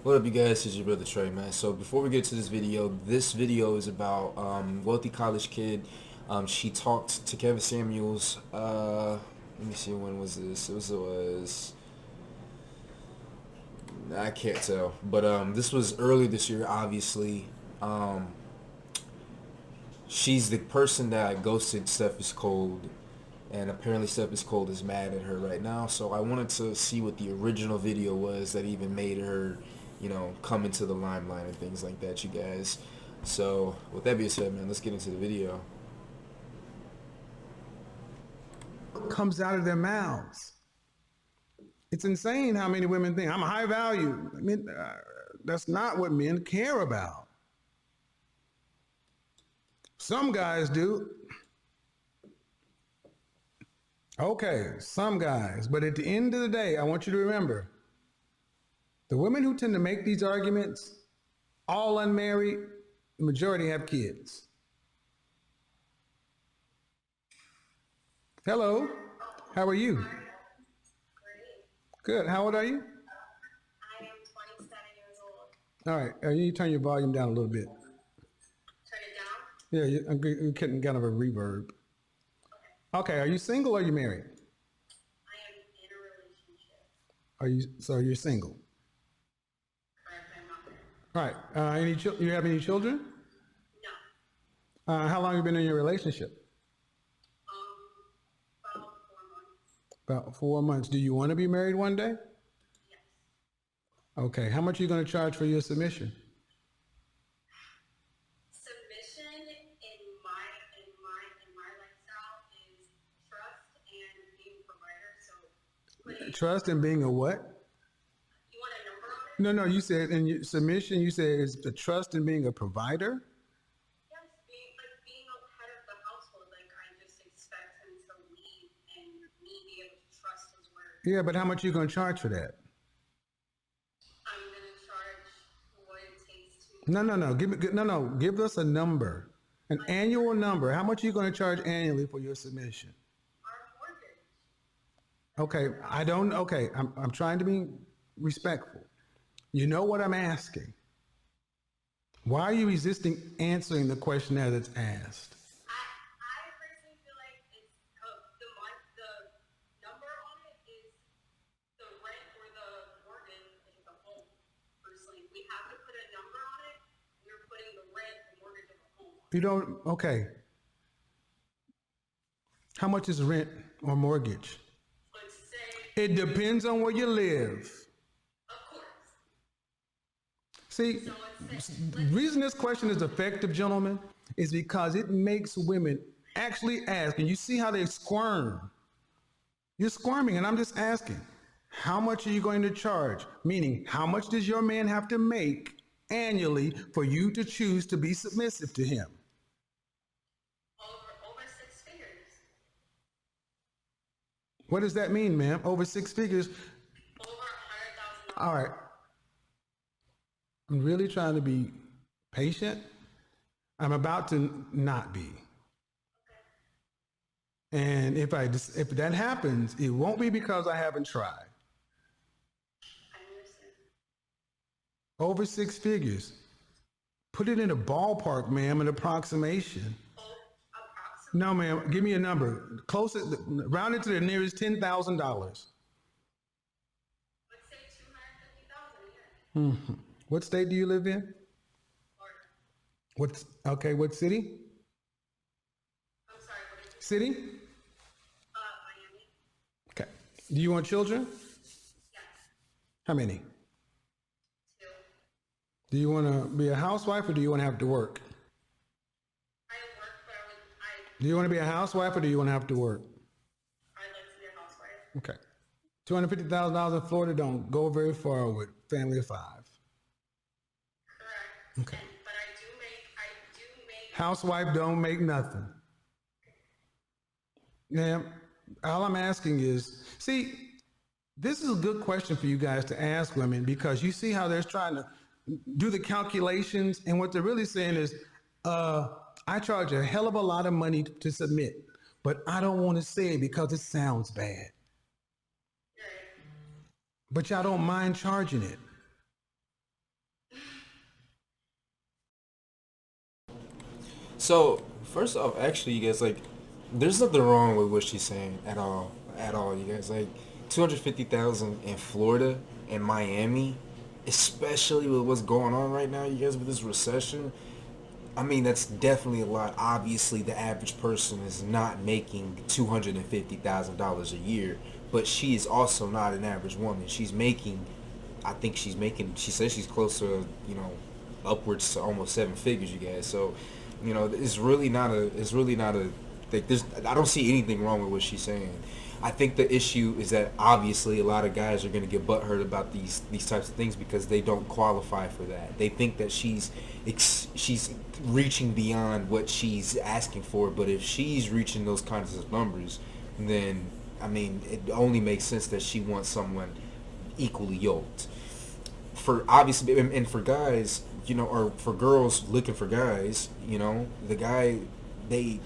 What up, you guys? It's your brother Trey, man. So before we get to this video is about wealthy college kid. She talked to Kevin Samuels. Let me see, when was this? It was I can't tell, but this was early this year. Obviously, um, she's the person that ghosted Stephiscold, and apparently Stephiscold is mad at her right now. So I wanted to see what the original video was that even made her, come into the limelight and things like that, you guys. So with that being said, man, let's get into the video. Comes out of their mouths. It's insane how many women think I'm a high value. I mean, that's not what men care about. Some guys do. Okay, some guys. But at the end of the day, I want you to remember the women who tend to make these arguments, all unmarried, the majority have kids. Hello, how are you? Good. How old are you? I am 27 years old. All right. You turn your volume down a little bit. Turn it down? Yeah, you're getting kind of a reverb. Okay. Are you single or are you married? I am in a relationship. So you're single? Correct, I'm not married. All right. You have any children? No. How long have you been in your relationship? About 4 months. About 4 months. Do you want to be married one day? Yes. Okay. How much are you going to charge for your submission? Submission in my lifestyle is trust and being a provider. So Trust and being a what? you want a number on it? No. You said in your submission, you said it's the trust and being a provider? Yes, being a head of the household, like I just expect him to lead and me be able to trust his word. Yeah, but how much are you going to charge for that? I'm gonna charge what it takes to No. Give us a number, an annual number. How much are you going to charge annually for your submission? our mortgage. Okay, I don't. Okay, I'm trying to be respectful. You know what I'm asking. Why are you resisting answering the question as it's asked? I personally feel like it's the number on it is the rent or the mortgage of the home. Personally, we have to put a number on it. We're putting the rent, the mortgage of the home on it. You don't. Okay. How much is rent or mortgage? Let's say, It depends on where you live. of course. See, So let's say, the reason this question is effective, gentlemen, is because it makes women actually ask, and you see how they squirm. You're squirming, and I'm just asking, how much are you going to charge? Meaning, how much does your man have to make annually for you to choose to be submissive to him? over 6 figures. What does that mean, ma'am? Over 6 figures? Over $100,000. All right. I'm really trying to be patient. I'm about to not be. And if that happens, it won't be because I haven't tried. I understand. Over 6 figures. Put it in a ballpark, ma'am, an approximation. Approximately. No, ma'am, give me a number. Round it to the nearest $10,000. Let's say $250,000 a year. What state do you live in? Florida. What city? I'm sorry, what did you say? City? Miami. Okay. Do you want children? Yes. How many? 2. Do you want to be a housewife or do you want to have to work? I work, but Do you want to be a housewife or do you want to have to work? I'd like to be a housewife. Okay. $250,000 in Florida don't go very far with family of 5. Correct. Okay. But I do make. Housewife don't make nothing. Now, all I'm asking is, see, this is a good question for you guys to ask women because you see how they're trying to do the calculations, and what they're really saying is, I charge a hell of a lot of money to submit, but I don't want to say it because it sounds bad. Right. But y'all don't mind charging it. So first off, actually, you guys, like, there's nothing wrong with what she's saying at all. You guys, like, 250,000 in Florida and Miami, especially with what's going on right now. You guys, with this recession, I mean, that's definitely a lot. Obviously, the average person is not making $250,000 a year, but she is also not an average woman. She's making, I think she's making. She says she's close to, upwards to almost seven figures. You guys, so, it's really not a. It's really not a. Like, I don't see anything wrong with what she's saying. I think the issue is that obviously a lot of guys are going to get butthurt about these types of things because they don't qualify for that. They think that she's reaching beyond what she's asking for, but if she's reaching those kinds of numbers, then I mean it only makes sense that she wants someone equally yoked. For obviously, and for guys, or for girls looking for guys, the guy they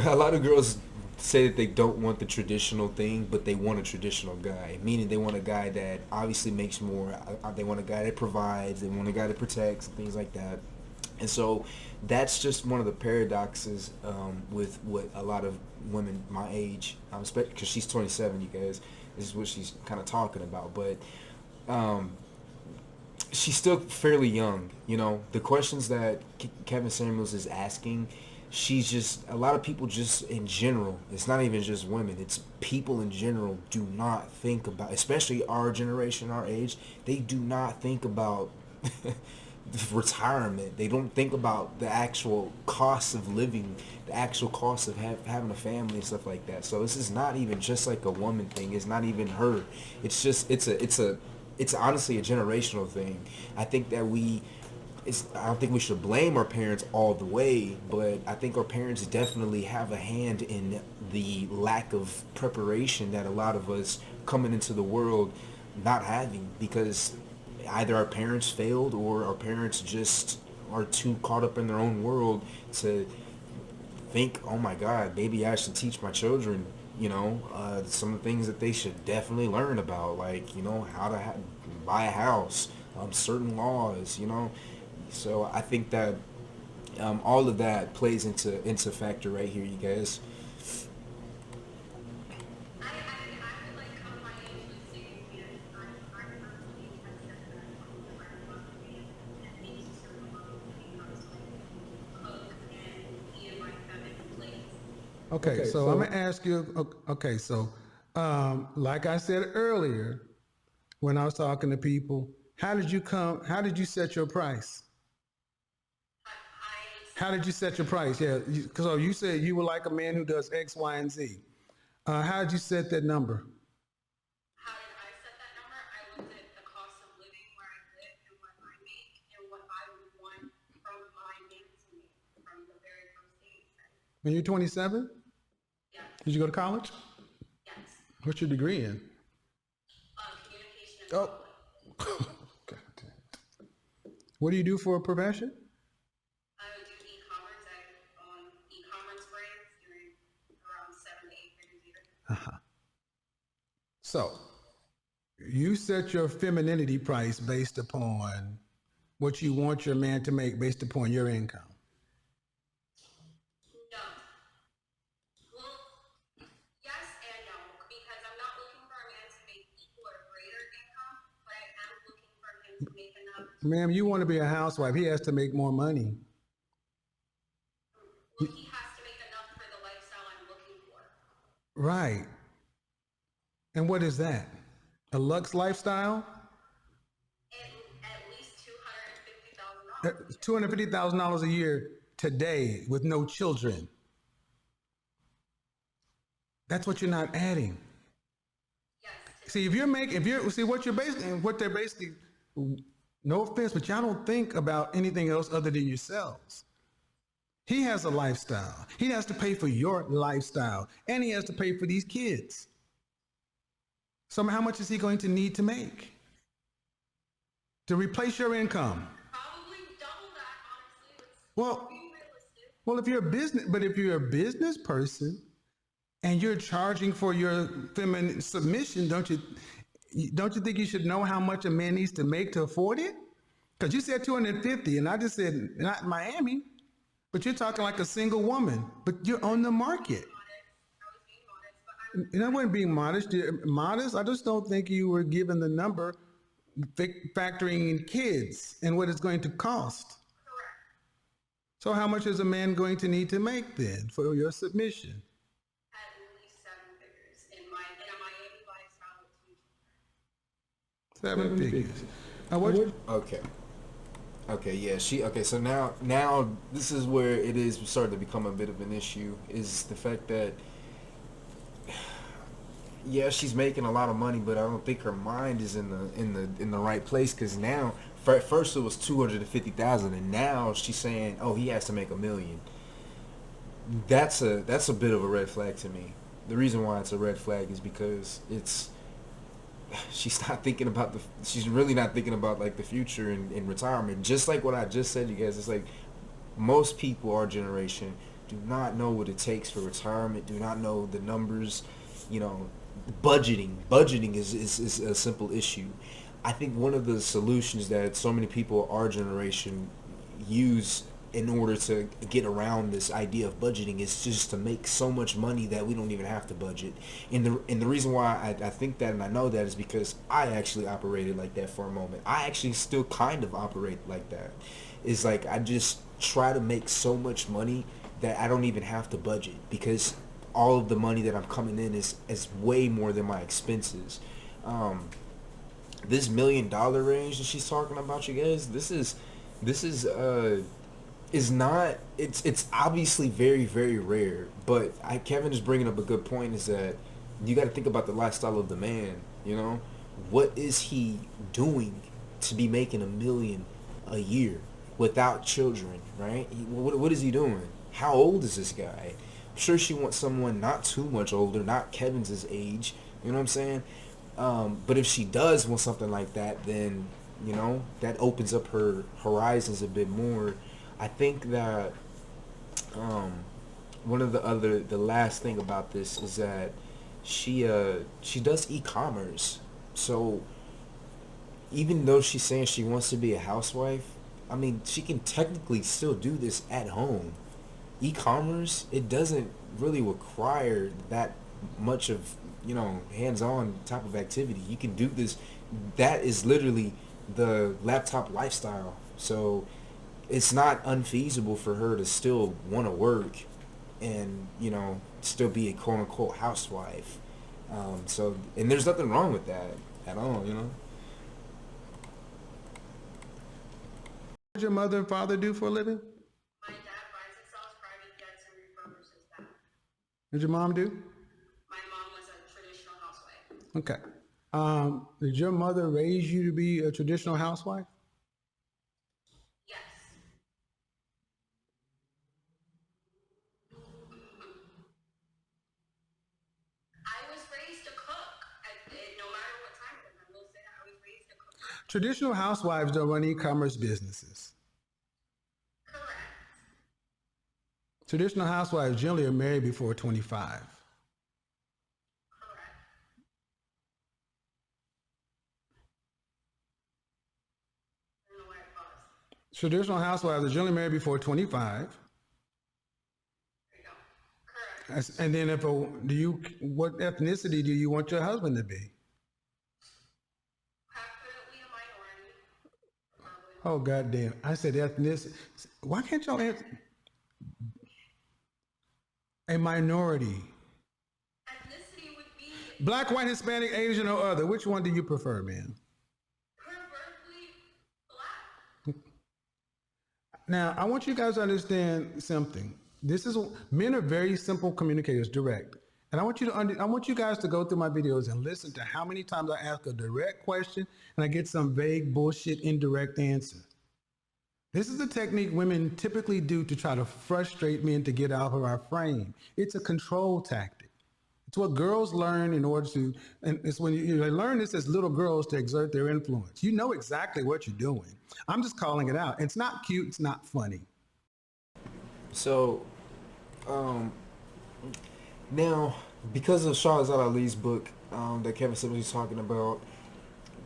a lot of girls say that they don't want the traditional thing, but they want a traditional guy. Meaning they want a guy that obviously makes more. They want a guy that provides. They want a guy that protects and things like that. And so that's just one of the paradoxes with what a lot of women my age, because she's 27, you guys, this is what she's kind of talking about. But she's still fairly young. The questions that Kevin Samuels is asking, she's just, a lot of people just in general, it's not even just women, it's people in general do not think about, especially our generation, our age, they do not think about retirement. They don't think about the actual cost of living, the actual cost of having a family and stuff like that. So this is not even just like a woman thing. It's not even her. It's just, it's honestly a generational thing. I think that I don't think we should blame our parents all the way, but I think our parents definitely have a hand in the lack of preparation that a lot of us coming into the world not having, because either our parents failed or our parents just are too caught up in their own world to think, oh my God, maybe I should teach my children, some things that they should definitely learn about, like, how to buy a house, certain laws, So I think that all of that plays into factor right here, you guys. I would like my age was saying, I personally have said that I want to be at least a certain level of income so I can cook and me and my family place. Okay, so I'm gonna ask you. Okay, so like I said earlier, when I was talking to people, how did you come? How did you set your price? I How did you set your price? Yeah, because you said you were like a man who does X, Y, and Z. How did you set that number? How did I set that number? I looked at the cost of living where I live and what I make and what I would want from my name to me from the very first day. When you're 27, Yes, did you go to college? yes. What's your degree in? Communication and Oh, public. God damn. What do you do for a profession? I would do e-commerce. I own e-commerce brands doing around 7 to 8 figures a year. So you set your femininity price based upon what you want your man to make based upon your income. No. Well, yes and no, because I'm not looking for a man to make equal or greater income, but I am looking for him to make enough. Ma'am, you want to be a housewife. He has to make more money. Well, he has to make enough for the lifestyle I'm looking for. Right. And what is that? A Lux lifestyle? At least $250,000. $250,000 a year today with no children. That's what you're not adding. Yes. See, what they're basically, no offense, but y'all don't think about anything else other than yourselves. He has a lifestyle. He has to pay for your lifestyle, and he has to pay for these kids. So how much is he going to need to make to replace your income? Probably double that, honestly. Well, Be realistic. well, if you're a business person and you're charging for your feminine submission, don't you think you should know how much a man needs to make to afford it? Because you said 250, and I just said not Miami, but you're talking like a single woman, but you're on the market. I was being modest, but I'm And I wasn't being modest. Modest. I just don't think you were given the number, factoring in kids and what it's going to cost. correct. So how much is a man going to need to make then for your submission? At least seven figures in a Miami lifestyle with 7 figures. Now what? Okay. Okay, yeah, okay, so now this is where it is starting to become a bit of an issue, is the fact that yeah, she's making a lot of money, but I don't think her mind is in the right place, because now at first it was 250,000 and now she's saying, "Oh, he has to make $1 million." That's a bit of a red flag to me. The reason why it's a red flag is because she's really not thinking about like the future and retirement. Just like what I just said, you guys, it's like most people our generation do not know what it takes for retirement, do not know the numbers, budgeting is a simple issue. I think one of the solutions that so many people our generation use in order to get around this idea of budgeting is just to make so much money that we don't even have to budget. And the reason why I think that and I know that is because I actually operated like that for a moment. I actually still kind of operate like that. It's like I just try to make so much money that I don't even have to budget, because all of the money that I'm coming in is way more than my expenses. This $1 million range that she's talking about, you guys, this is not, it's obviously very, very rare, but Kevin is bringing up a good point, is that you got to think about the lifestyle of the man. What is he doing to be making $1 million a year without children, right? What is he doing? How old is this guy? I'm sure she wants someone not too much older, not Kevin's age, you know what I'm saying? But if she does want something like that, then that opens up her horizons a bit more. I think that one of the last thing about this is that she does e-commerce. So even though she's saying she wants to be a housewife, I mean, she can technically still do this at home. E-commerce, it doesn't really require that much of hands-on type of activity. You can do this. That is literally the laptop lifestyle. So it's not unfeasible for her to still want to work and still be a quote-unquote housewife. And there's nothing wrong with that at all. What did your mother and father do for a living? My dad buys and sells private jets and refurbishes them. What did your mom do? My mom was a traditional housewife. Okay. Did your mother raise you to be a traditional housewife? Yes. I was raised to cook. No matter what time it is, I will say I was raised to cook. Traditional housewives don't run e-commerce businesses. Correct. Traditional housewives generally are married before 25. Correct. I don't know why I paused. Traditional housewives are generally married before 25. There you go. Correct. And then what ethnicity do you want your husband to be? Definitely a minority. Probably. Oh, goddamn. I said ethnicity. Why can't y'all answer? A minority. Ethnicity would be Black, white, Hispanic, Asian, or other. Which one do you prefer, man? preferably black. Now, I want you guys to understand something. Men are very simple communicators, direct. And I want you guys to go through my videos and listen to how many times I ask a direct question and I get some vague bullshit indirect answer. This is the technique women typically do to try to frustrate men to get out of our frame. It's a control tactic. It's what girls learn in order to, and it's when they learn this as little girls to exert their influence. You know exactly what you're doing. I'm just calling it out. It's not cute. It's not funny. So, now, because of Shahzad Ali's book that Kevin said was talking about,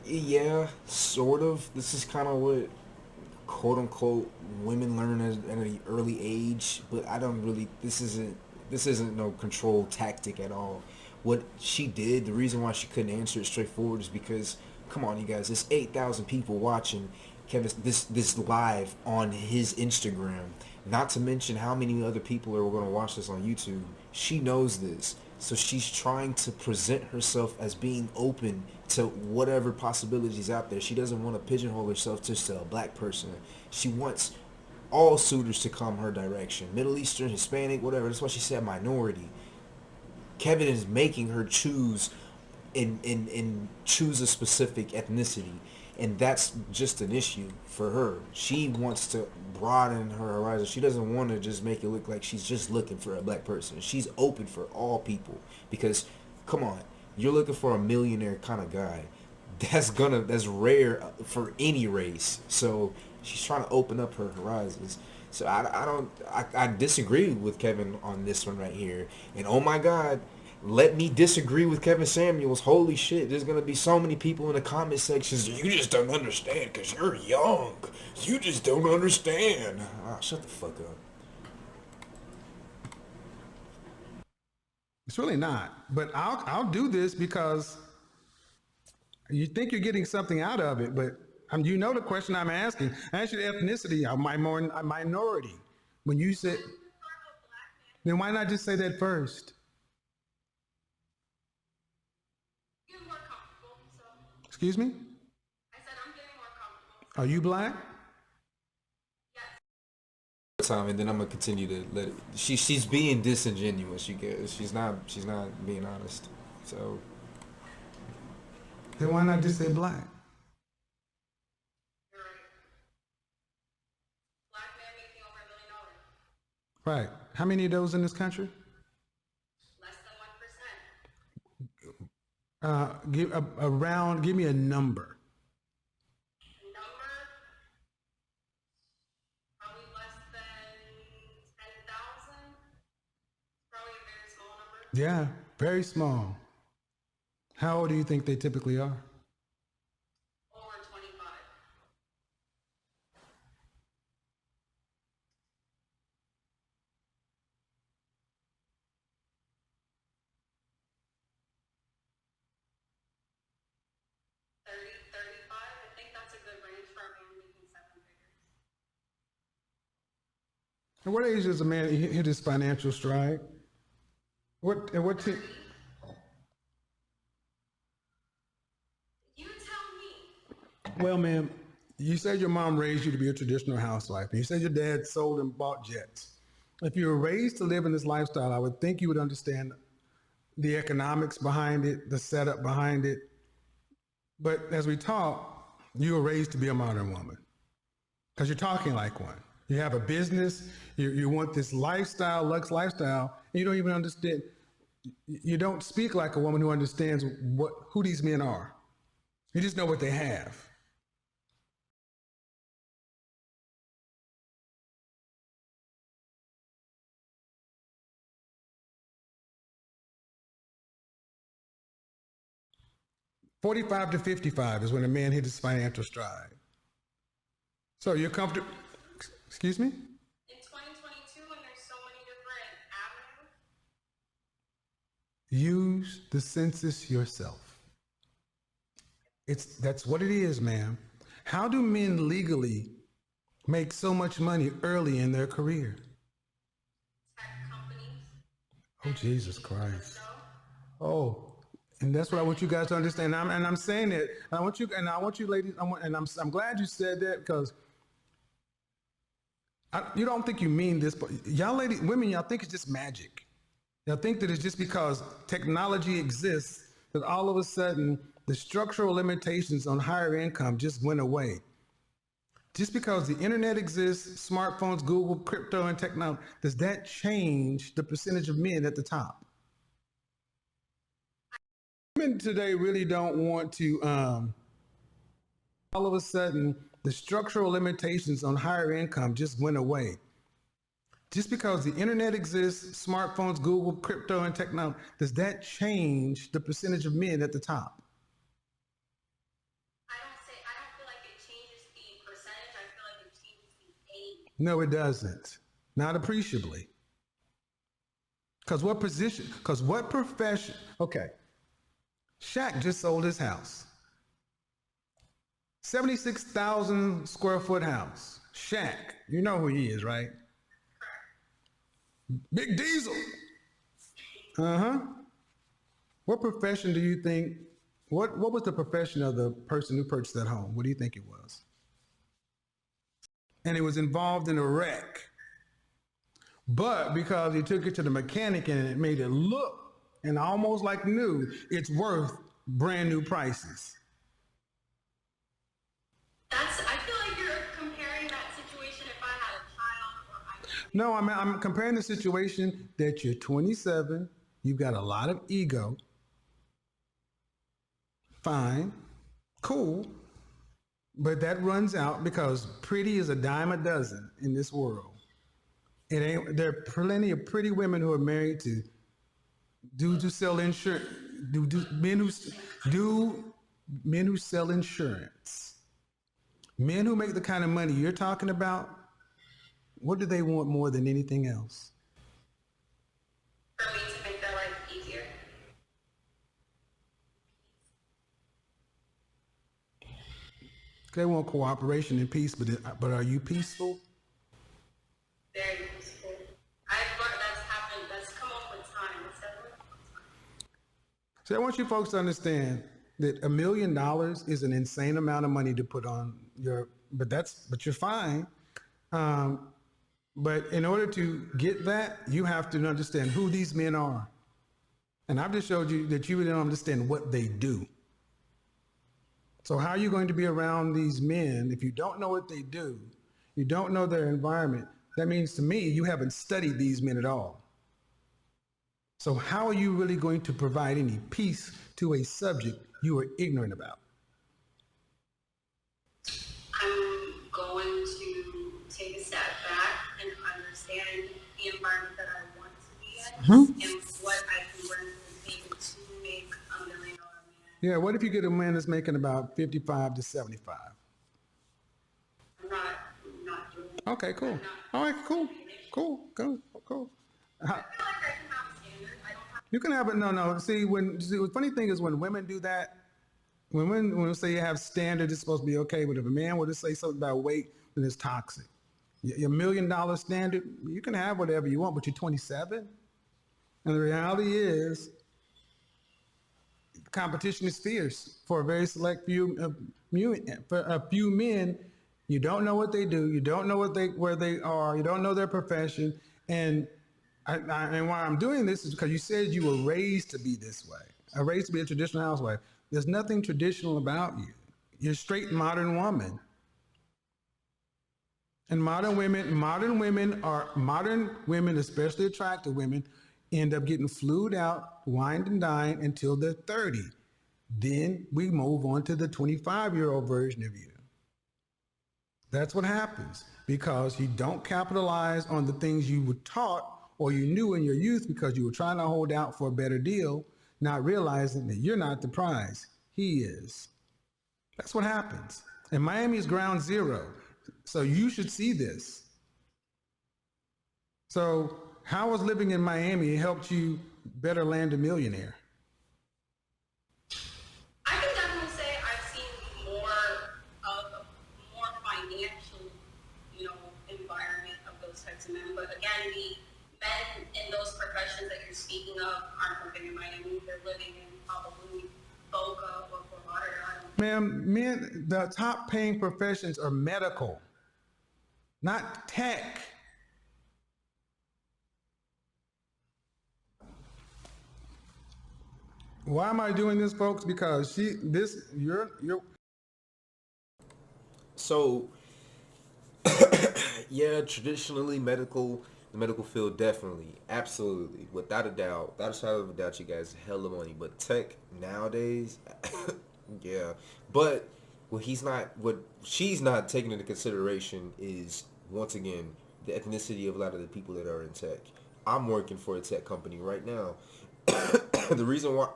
yeah, sort of. This is kind of what quote unquote women learn at an early age, but I don't really. This isn't no control tactic at all. What she did, the reason why she couldn't answer it straightforward is because, come on, you guys, there's 8,000 people watching Kevin this live on his Instagram. Not to mention how many other people are going to watch this on YouTube. She knows this. So she's trying to present herself as being open to whatever possibilities out there. She doesn't want to pigeonhole herself just to a black person. She wants all suitors to come her direction. Middle Eastern, Hispanic, whatever. That's why she said minority. Kevin is making her choose and choose a specific ethnicity, and that's just an issue for her. She wants to broaden her horizon. She doesn't want to just make it look like she's just looking for a black person. She's open for all people because, come on, you're looking for a millionaire kind of guy. That's rare for any race. So she's trying to open up her horizons. So I disagree with Kevin on this one right here. And oh my God, let me disagree with Kevin Samuels. Holy shit, there's going to be so many people in the comment sections. You just don't understand because you're young. You just don't understand. Ah, shut the fuck up. It's really not. But I'll do this because you think you're getting something out of it, but you know the question I'm asking. I asked you the ethnicity. Am I more a minority? When you said, then why not just say that first? Getting more comfortable, so Excuse me? I said I'm getting more comfortable. Are you black? Yes. Time, and then I'm gonna continue to let it. She's being disingenuous. You get. She's not being honest. So Then why not just say black? You're right. Black man making over $1 million. Right. How many of those in this country? Less than 1%. Give me a number. Number probably less than 10,000. Probably a very small number. Yeah, very small. How old do you think they typically are? Over 25. I think that's a good range for everyone making 7 figures. At what age does a man hit his financial stride? At what You tell me. Well, ma'am, you said your mom raised you to be a traditional housewife, and you said your dad sold and bought jets. If you were raised to live in this lifestyle, I would think you would understand the economics behind it, the setup behind it. But as we talk, you were raised to be a modern woman because you're talking like one. You have a business, you want this lifestyle, Lux lifestyle, and you don't even understand. You don't speak like a woman who understands who these men are. You just know what they have. "45 to 55 is when a man hits his financial stride." So you're comfortable. Excuse me? In 2022, when there's so many different avenues. Use the census yourself. That's what it is, ma'am. How do men legally make so much money early in their career? Tech companies. Oh, Jesus Christ. Oh, and that's what I want you guys to understand. I'm saying it. And I want you ladies, I'm glad you said that because you don't think you mean this, but y'all ladies, women, y'all think it's just magic. Y'all think that it's just because technology exists that all of a sudden the structural limitations on higher income just went away. Just because the internet exists, smartphones, Google, crypto, and technology, does that change the percentage of men at the top? Women today really don't want to, all of a sudden, the structural limitations on higher income just went away. Just because the internet exists, smartphones, Google, crypto, and technology, does that change the percentage of men at the top? I don't feel like it changes the percentage. I feel like it No, it doesn't. Not appreciably. Because what position? Because what profession? Okay. Shaq just sold his house. 76,000 square foot house. Shaq. You know who he is, right? Big Diesel. Uh-huh. What profession do you think, what was the profession of the person who purchased that home? What do you think it was? And it was involved in a wreck. But because he took it to the mechanic and it made it look and almost like new, it's worth brand new prices. I feel like you're comparing that situation if I had a child or I was. No, I'm comparing the situation that you're 27, you've got a lot of ego. Fine, cool. But that runs out because pretty is a dime a dozen in this world. It ain't. There are plenty of pretty women who are married to dudes who sell insurance. Men who sell insurance. Men who make the kind of money you're talking about. What do they want more than anything else? For me to make their life easier. They want cooperation and peace, but are you peaceful? Very useful. I've learned that's happened. That's come up with time. It's definitely come up with time. So I want you folks to understand that $1 million is an insane amount of money to put on your, but you're fine. But in order to get that, you have to understand who these men are. And I've just showed you that you really don't understand what they do. So how are you going to be around these men if you don't know what they do? You don't know their environment. That means to me, you haven't studied these men at all. So how are you really going to provide any peace to a subject you are ignorant about? I'm going to take a step back and understand the environment that I want to be in and what I can bring to the table to make $1 million man. Yeah, what if you get a man that's making about 55 to 75? I'm not doing it. Okay, cool. All right, cool. I feel like I can have a standard. I don't have You can have it. No. See, the funny thing is when women do that, when we say you have standards, it's supposed to be okay. But if a man were to say something about weight, then it's toxic. Your $1 million standard, you can have whatever you want, but you're 27. And the reality is, competition is fierce for a very select few. For a few men, you don't know what they do. You don't know where they are. You don't know their profession. And why I'm doing this is because you said you were raised to be this way, raised to be a traditional housewife. There's nothing traditional about you. You're a straight modern woman. And modern women, especially attractive women, end up getting flued out, wined and dined until they're 30. Then we move on to the 25-year-old version of you. That's what happens because you don't capitalize on the things you were taught or you knew in your youth because you were trying to hold out for a better deal, not realizing that you're not the prize. He is. That's what happens. And Miami is ground zero. So you should see this. So how has living in Miami helped you better land a millionaire? I can definitely say I've seen more financial, environment of those types of men. But again, the men in those professions that you're speaking of aren't living in Miami. They're living in probably Boca or Fort Lauderdale. Ma'am, men, the top paying professions are medical, not tech. Why am I doing this, folks? Because you're. So, yeah, traditionally the medical field, definitely, absolutely, without a doubt, without a shadow of a doubt, you guys hella money. But tech nowadays, yeah. But what she's not taking into consideration is, once again, the ethnicity of a lot of the people that are in tech. I'm working for a tech company right now. The reason why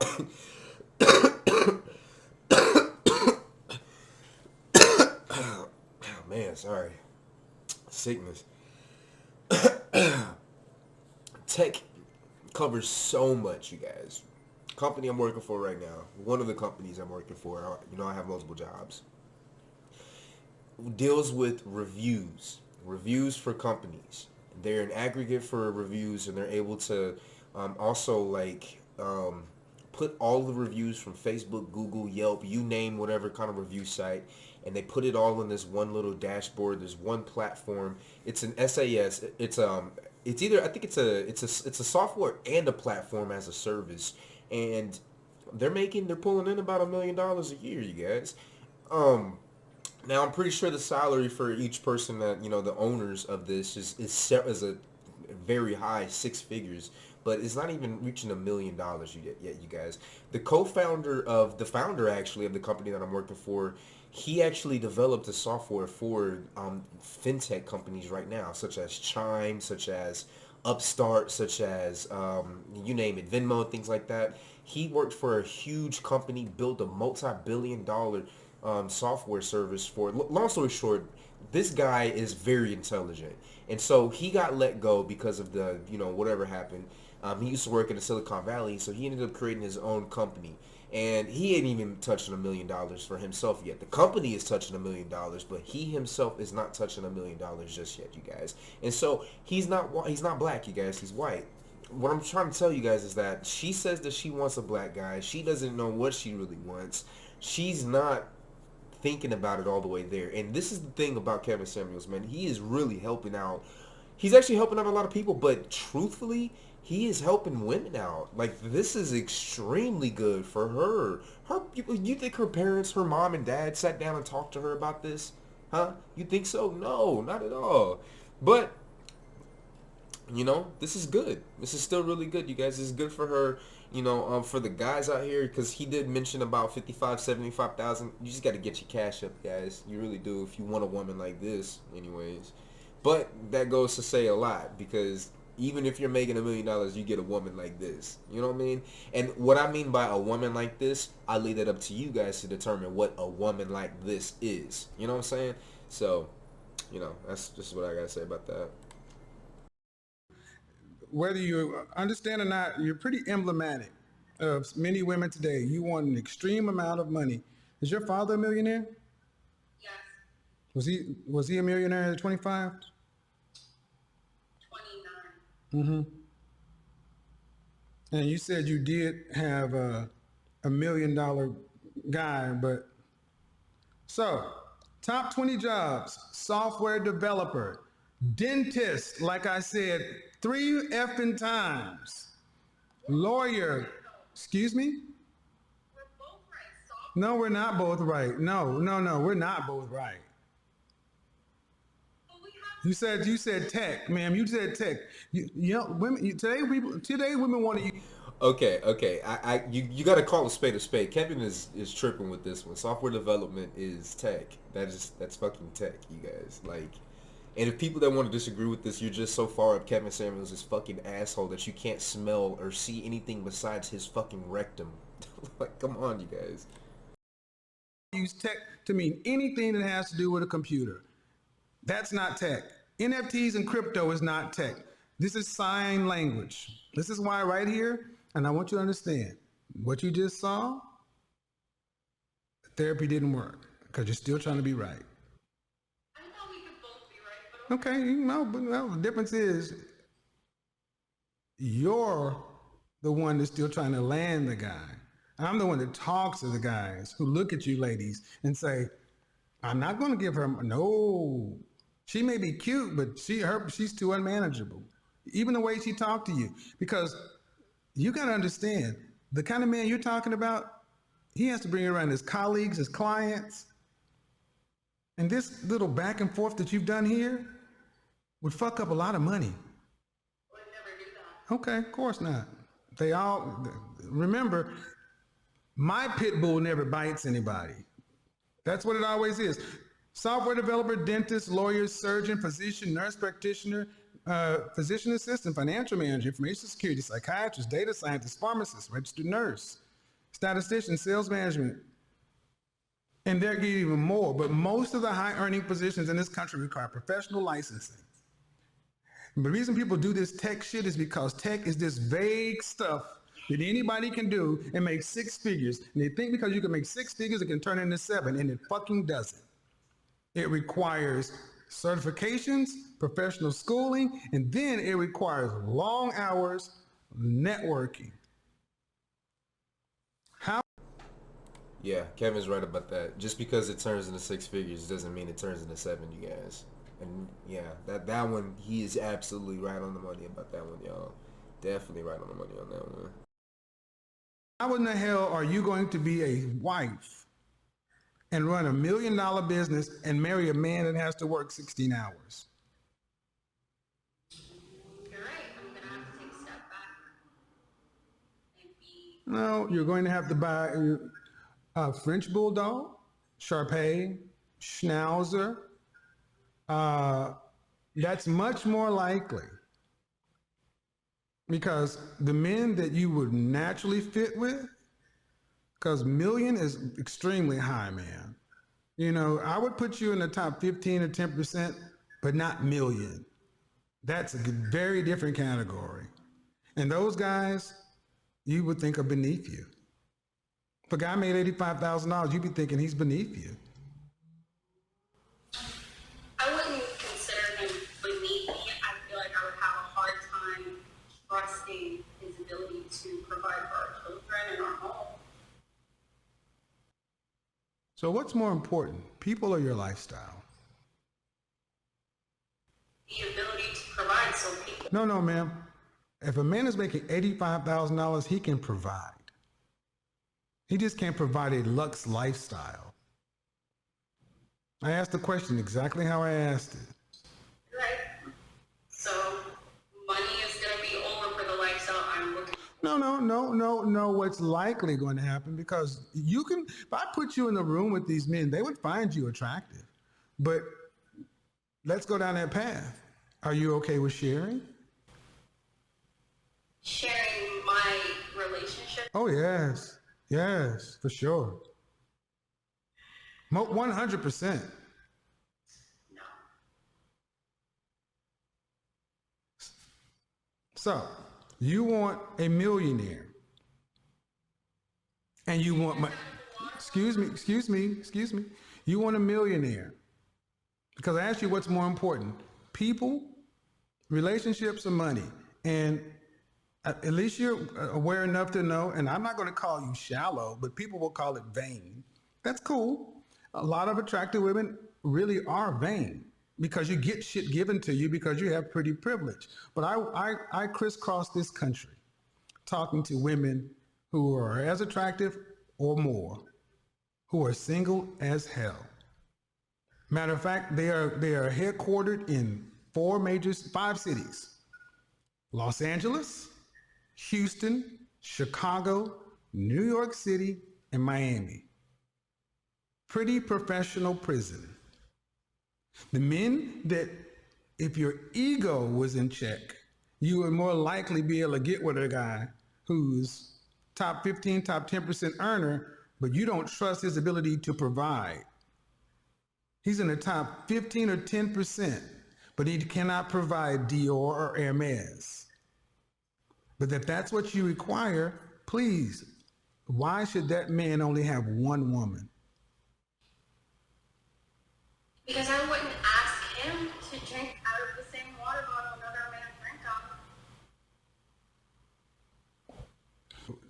oh man, sorry. Sickness. Tech covers so much, you guys. Company I'm working for right now, one of the companies I'm working for, I have multiple jobs, deals with reviews for companies. They're an aggregate for reviews, and they're able to also put all the reviews from Facebook, Google, Yelp, you name whatever kind of review site, and they put it all in this one little dashboard. There's one platform. It's an SAS. It's either, I think it's a software and a platform as a service, and they're pulling in about $1 million a year, you guys. Now I'm pretty sure the salary for each person that the owners of this is a very high six figures, but it's not even reaching $1 million yet, you guys. The founder actually of the company that I'm working for, he actually developed a software for fintech companies right now, such as Chime, such as Upstart, such as you name it, Venmo, things like that. He worked for a huge company, built a multi-billion-dollar software service for. Long story short, this guy is very intelligent, and so he got let go because of the whatever happened. He used to work in the Silicon Valley, so he ended up creating his own company. And he ain't even touching $1 million for himself yet. The company is touching $1 million, but he himself is not touching $1 million just yet, you guys. And so he's not black, you guys. He's white. What I'm trying to tell you guys is that she says that she wants a black guy. She doesn't know what she really wants. She's not thinking about it all the way there. And this is the thing about Kevin Samuels, man. He is really helping out. He's actually helping out a lot of people, but truthfully, he is helping women out. Like, this is extremely good for her. You think her parents, her mom and dad sat down and talked to her about this? Huh? You think so? No, not at all. But, this is good. This is still really good, you guys. This is good for her, for the guys out here, because he did mention about 55, 75,000. You just got to get your cash up, guys. You really do, if you want a woman like this, anyways. But that goes to say a lot, because even if you're making $1 million, you get a woman like this. You know what I mean? And what I mean by a woman like this, I leave that up to you guys to determine what a woman like this is. You know what I'm saying? So, that's just what I got to say about that. Whether you understand or not, you're pretty emblematic of many women today. You want an extreme amount of money. Is your father a millionaire? Yes. Was he a millionaire at 25? 29. And you said you did have a $1 million guy, but so top 20 jobs: software developer, dentist, like I said 3 effing times, lawyer. Excuse me? We're both right. No, we're not both right. No, we're not both right. You said tech, ma'am. You said tech. Women today women want to. Okay. You got to call a spade a spade. Kevin is tripping with this one. Software development is tech. That's fucking tech, you guys. Like, and if people that want to disagree with this, you're just so far up Kevin Samuels' is fucking asshole that you can't smell or see anything besides his fucking rectum. Like, come on, you guys. Use tech to mean anything that has to do with a computer. That's not tech. NFTs and crypto is not tech. This is sign language. This is why right here, and I want you to understand, what you just saw, therapy didn't work because you're still trying to be right. I thought we could both be right, but Okay, but the difference is you're the one that's still trying to land the guy. I'm the one that talks to the guys who look at you ladies and say, I'm not going to give her, no. She may be cute, but she's too unmanageable. Even the way she talked to you, because you got to understand the kind of man you're talking about. He has to bring around his colleagues, his clients, and this little back and forth that you've done here would fuck up a lot of money. would never do that. Okay, of course not. They all remember. My pit bull never bites anybody. That's what it always is. Software developer, dentist, lawyer, surgeon, physician, nurse practitioner, physician assistant, financial manager, information security, psychiatrist, data scientist, pharmacist, registered nurse, statistician, sales management, And they're getting even more. But most of the high earning positions in this country require professional licensing. And the reason people do this tech shit is because tech is this vague stuff that anybody can do and make six figures. And they think because you can make six figures, it can turn into seven, and it fucking doesn't. It requires certifications, professional schooling, and then it requires long hours, networking. How? Yeah, Kevin's right about that. Just because it turns into six figures doesn't mean it turns into seven, you guys. And yeah, that one, he is absolutely right on the money about that one, y'all. Definitely right on the money on that one. How in the hell are you going to be a wife and run $1 million business and marry a man that has to work 16 hours? You're right. I'm gonna have to take a step back and be. No, you're going to have to buy a French Bulldog, Shar-Pei, Schnauzer. That's much more likely. Because the men that you would naturally fit with, because million is extremely high, man. You know, I would put you in the top 15 or 10%, but not million. That's a very different category. And those guys, you would think are beneath you. If a guy made $85,000, you'd be thinking he's beneath you. I wouldn't consider him beneath me. I feel like I would have a hard time trusting his ability to provide for our children and our home. So what's more important, people or your lifestyle? The ability to provide so people. No, ma'am. If a man is making $85,000, he can provide. He just can't provide a luxe lifestyle. I asked the question exactly how I asked it. Right. So money is going to be over for the lifestyle I'm looking for. No. What's likely going to happen, because you can, if I put you in a room with these men, they would find you attractive. But let's go down that path. Are you okay with sharing? Sharing my relationship. Oh, yes. Yes, for sure. 100%. No. So, you want a millionaire. And you want excuse me. You want a millionaire. Because I asked you what's more important, people, relationships, or money. And at least you're aware enough to know, and I'm not going to call you shallow, but people will call it vain. That's cool. A lot of attractive women really are vain because you get shit given to you because you have pretty privilege. But I crisscross this country talking to women who are as attractive or more, who are single as hell. Matter of fact, they are headquartered in 5 cities: Los Angeles, Houston, Chicago, New York City, and Miami. Pretty professional prison. The men that, if your ego was in check, you would more likely be able to get with a guy who's top 15, top 10% earner, but you don't trust his ability to provide. He's in the top 15 or 10%, but he cannot provide Dior or Hermes. But if that's what you require, please, why should that man only have one woman? Because I wouldn't ask him to drink out of the same water bottle another man drank out.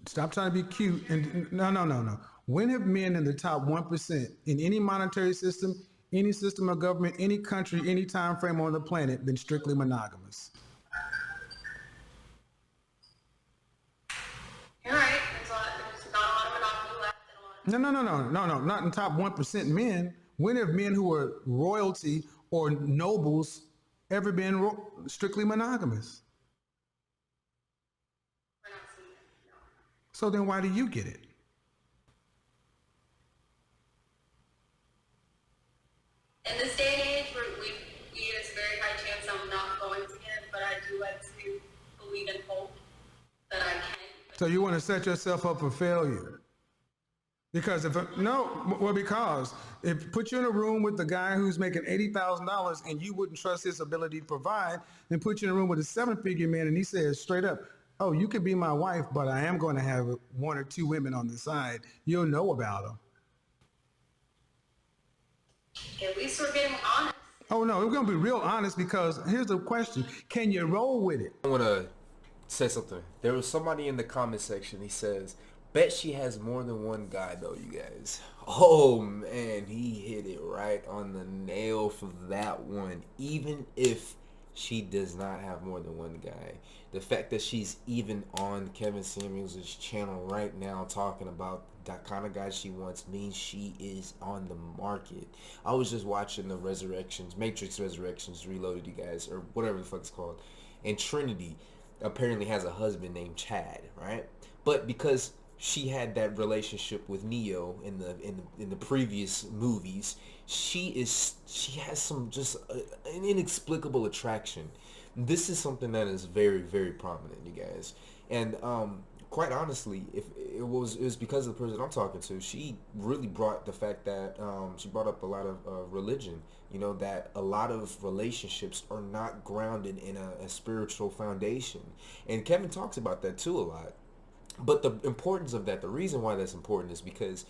Stop trying to be cute. And no. When have men in the top 1% in any monetary system, any system of government, any country, any time frame on the planet been strictly monogamous? You're right. There's not a lot of monopoly left and a lot of... No. Not in top 1% men. When have men who are royalty or nobles ever been strictly monogamous? We're not seeing it, no. So then why do you get it? In this day and age, there's a very high chance I'm not going to get it, but I do like to believe and hope that I can. So you want to set yourself up for failure? Because if no, well, because if put you in a room with the guy who's making $80,000 and you wouldn't trust his ability to provide, then put you in a room with a seven-figure man and he says straight up, "Oh, you could be my wife, but I am going to have one or two women on the side." You'll know about them. At least we're getting honest. Oh no, we're going to be real honest because here's the question: can you roll with it? I want to say something. There was somebody in the comment section. He says, "Bet she has more than one guy, though, you guys." Oh man, he hit it right on the nail for that one. Even if she does not have more than one guy, the fact that she's even on Kevin Samuels' channel right now talking about that kind of guy she wants means she is on the market. I was just watching the Matrix Resurrections Reloaded, you guys, or whatever the fuck it's called, and Trinity apparently has a husband named Chad, right? But because she had that relationship with Neo in the previous movies, she has some just an inexplicable attraction. This is something that is very, very prominent, you guys. And quite honestly, if it was because of the person I'm talking to, she really brought the fact that she brought up a lot of religion. You know, that a lot of relationships are not grounded in a spiritual foundation, and Kevin talks about that too a lot. But the importance of that, the reason why that's important is because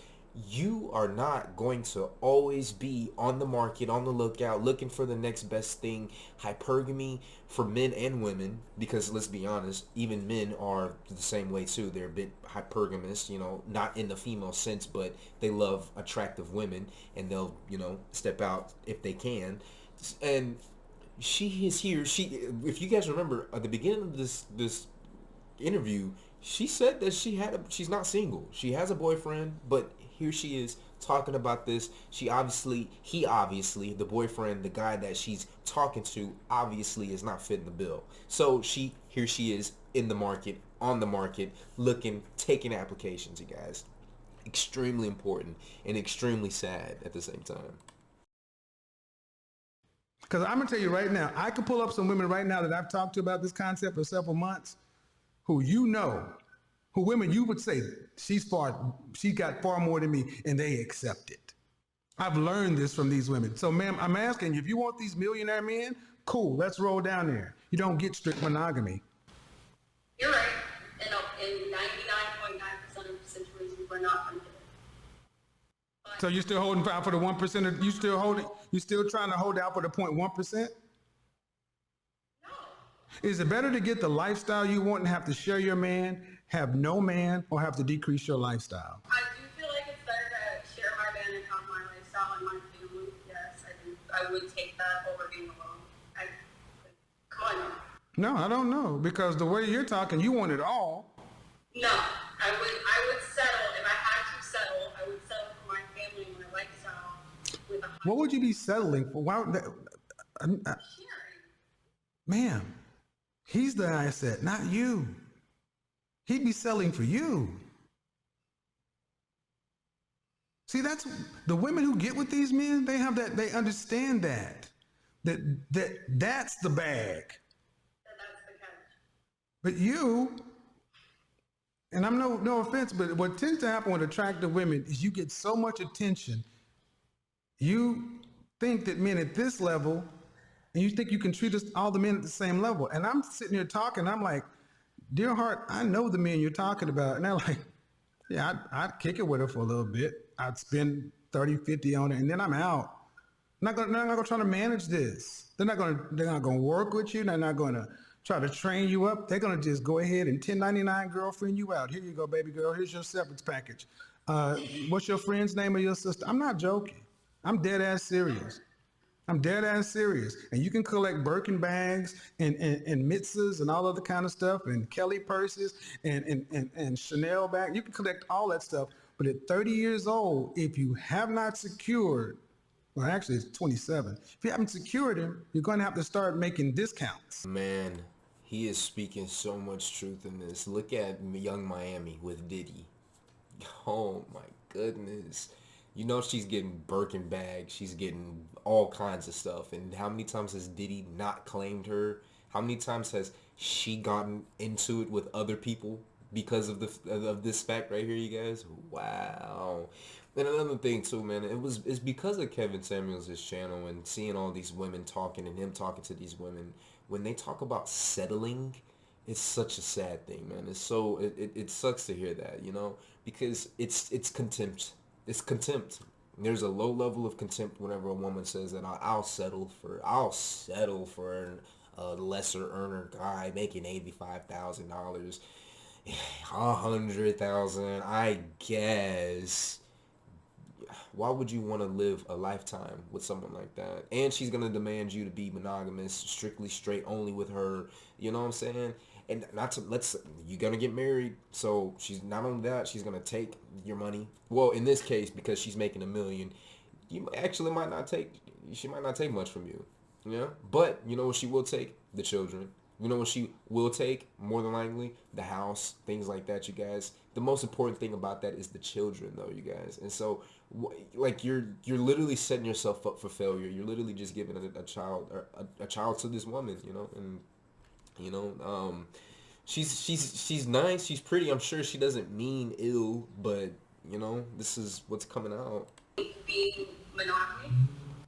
you are not going to always be on the market, on the lookout, looking for the next best thing. Hypergamy for men and women, because let's be honest, even men are the same way too. They're a bit hypergamous, you know, not in the female sense, but they love attractive women and they'll, you know, step out if they can. And she is here. If you guys remember at the beginning of this interview, she said that she's not single. She has a boyfriend, but here she is talking about this. He obviously, the boyfriend, the guy that she's talking to, obviously is not fitting the bill. So here she is in the market, on the market, looking, taking applications, you guys. Extremely important and extremely sad at the same time. Because I'm gonna tell you right now, I can pull up some women right now that I've talked to about this concept for several months, who who women you would say she got far more than me, and they accept it. I've learned this from these women. So, ma'am, I'm asking you, if you want these millionaire men, cool, let's roll down there. You don't get strict monogamy. You're right. In 99.9% of situations, we're not going to do it. So you're still holding out for the 1%? You still trying to hold out for the 0.1%? Is it better to get the lifestyle you want and have to share your man, have no man, or have to decrease your lifestyle? I do feel like it's better to share my man and have my lifestyle and my family. Yes, I would take that over being alone. Come on. No, I don't know, because the way you're talking, you want it all. No, I would settle. If I had to settle, I would settle for my family and my lifestyle with a high. What would you be settling for? Why? Sharing. Ma'am, he's the asset, not you. He'd be selling for you. See, that's the women who get with these men. They have that. They understand that's the bag. That's the catch. But you, and I'm no offense, but what tends to happen with attractive women is you get so much attention. You think that men at this level, and you think you can treat all the men at the same level. And I'm sitting here talking, I'm like, dear heart, I know the men you're talking about. And they're like, yeah, I'd kick it with her for a little bit. I'd spend 30, 50 on it, and then I'm out. They're not gonna try to manage this. They're not gonna work with you. They're not gonna try to train you up. They're gonna just go ahead and 1099 girlfriend you out. Here you go, baby girl. Here's your severance package. What's your friend's name or your sister? I'm not joking. I'm dead ass serious. I'm dead ass serious. And you can collect Birkin bags and Mitzvahs and all other kind of stuff and Kelly purses and Chanel bags. You can collect all that stuff. But at 30 years old, if you have not secured, well, actually it's 27. If you haven't secured him, you're going to have to start making discounts. Man, he is speaking so much truth in this. Look at Young Miami with Diddy. Oh my goodness. You know she's getting Birkin bags. She's getting all kinds of stuff. And how many times has Diddy not claimed her? How many times has she gotten into it with other people because of this fact right here, you guys. Wow. And another thing too, man, it's because of Kevin Samuels' channel and seeing all these women talking and him talking to these women. When they talk about settling, it's such a sad thing, man. It sucks to hear that, because it's contempt. It's contempt. There's a low level of contempt whenever a woman says that I'll settle for a lesser earner guy making $85,000, 100,000, I guess. Why would you want to live a lifetime with someone like that? And she's gonna demand you to be monogamous, strictly straight only with her. You know what I'm saying? And not to you're gonna get married, so she's not only that, she's gonna take your money. Well, in this case, because she's making $1 million, you actually might not take. She might not take much from you. Yeah, but you know what she will take? The children. You know what she will take? More than likely, the house, things like that, you guys. The most important thing about that is the children, though, you guys. And so, like, you're literally setting yourself up for failure. You're literally just giving a child a child to this woman, and she's nice, she's pretty. I'm sure she doesn't mean ill, but this is what's coming out. Being monogamy.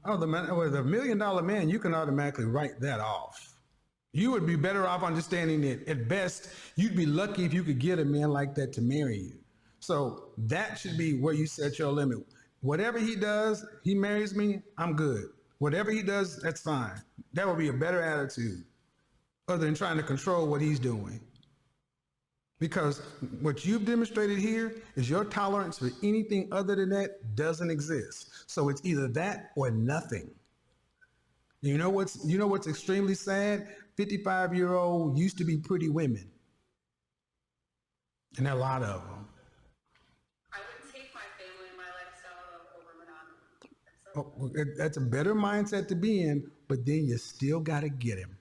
Oh, with $1 million man, you can automatically write that off. You would be better off understanding that at best, you'd be lucky if you could get a man like that to marry you. So that should be where you set your limit. Whatever he does, he marries me, I'm good. Whatever he does, that's fine. That would be a better attitude other than trying to control what he's doing. Because what you've demonstrated here is your tolerance for anything other than that doesn't exist. So it's either that or nothing. You know what's extremely sad? 55-year-old used to be pretty women. And there are a lot of them. I would take my family and my lifestyle over monogamy. That's a better mindset to be in, but then you still got to get him.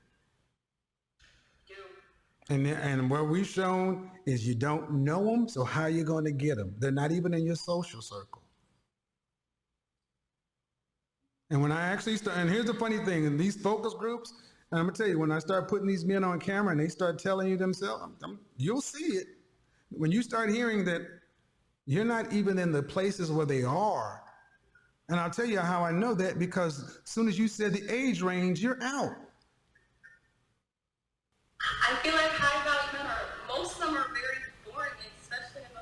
And what we've shown is you don't know them, so how are you going to get them? They're not even in your social circle. And when I actually start, and here's the funny thing, in these focus groups, and I'm going to tell you, when I start putting these men on camera and they start telling you themselves, you'll see it. When you start hearing that you're not even in the places where they are. And I'll tell you how I know that, because as soon as you said the age range, you're out. I feel like high value men most of them are very boring, especially in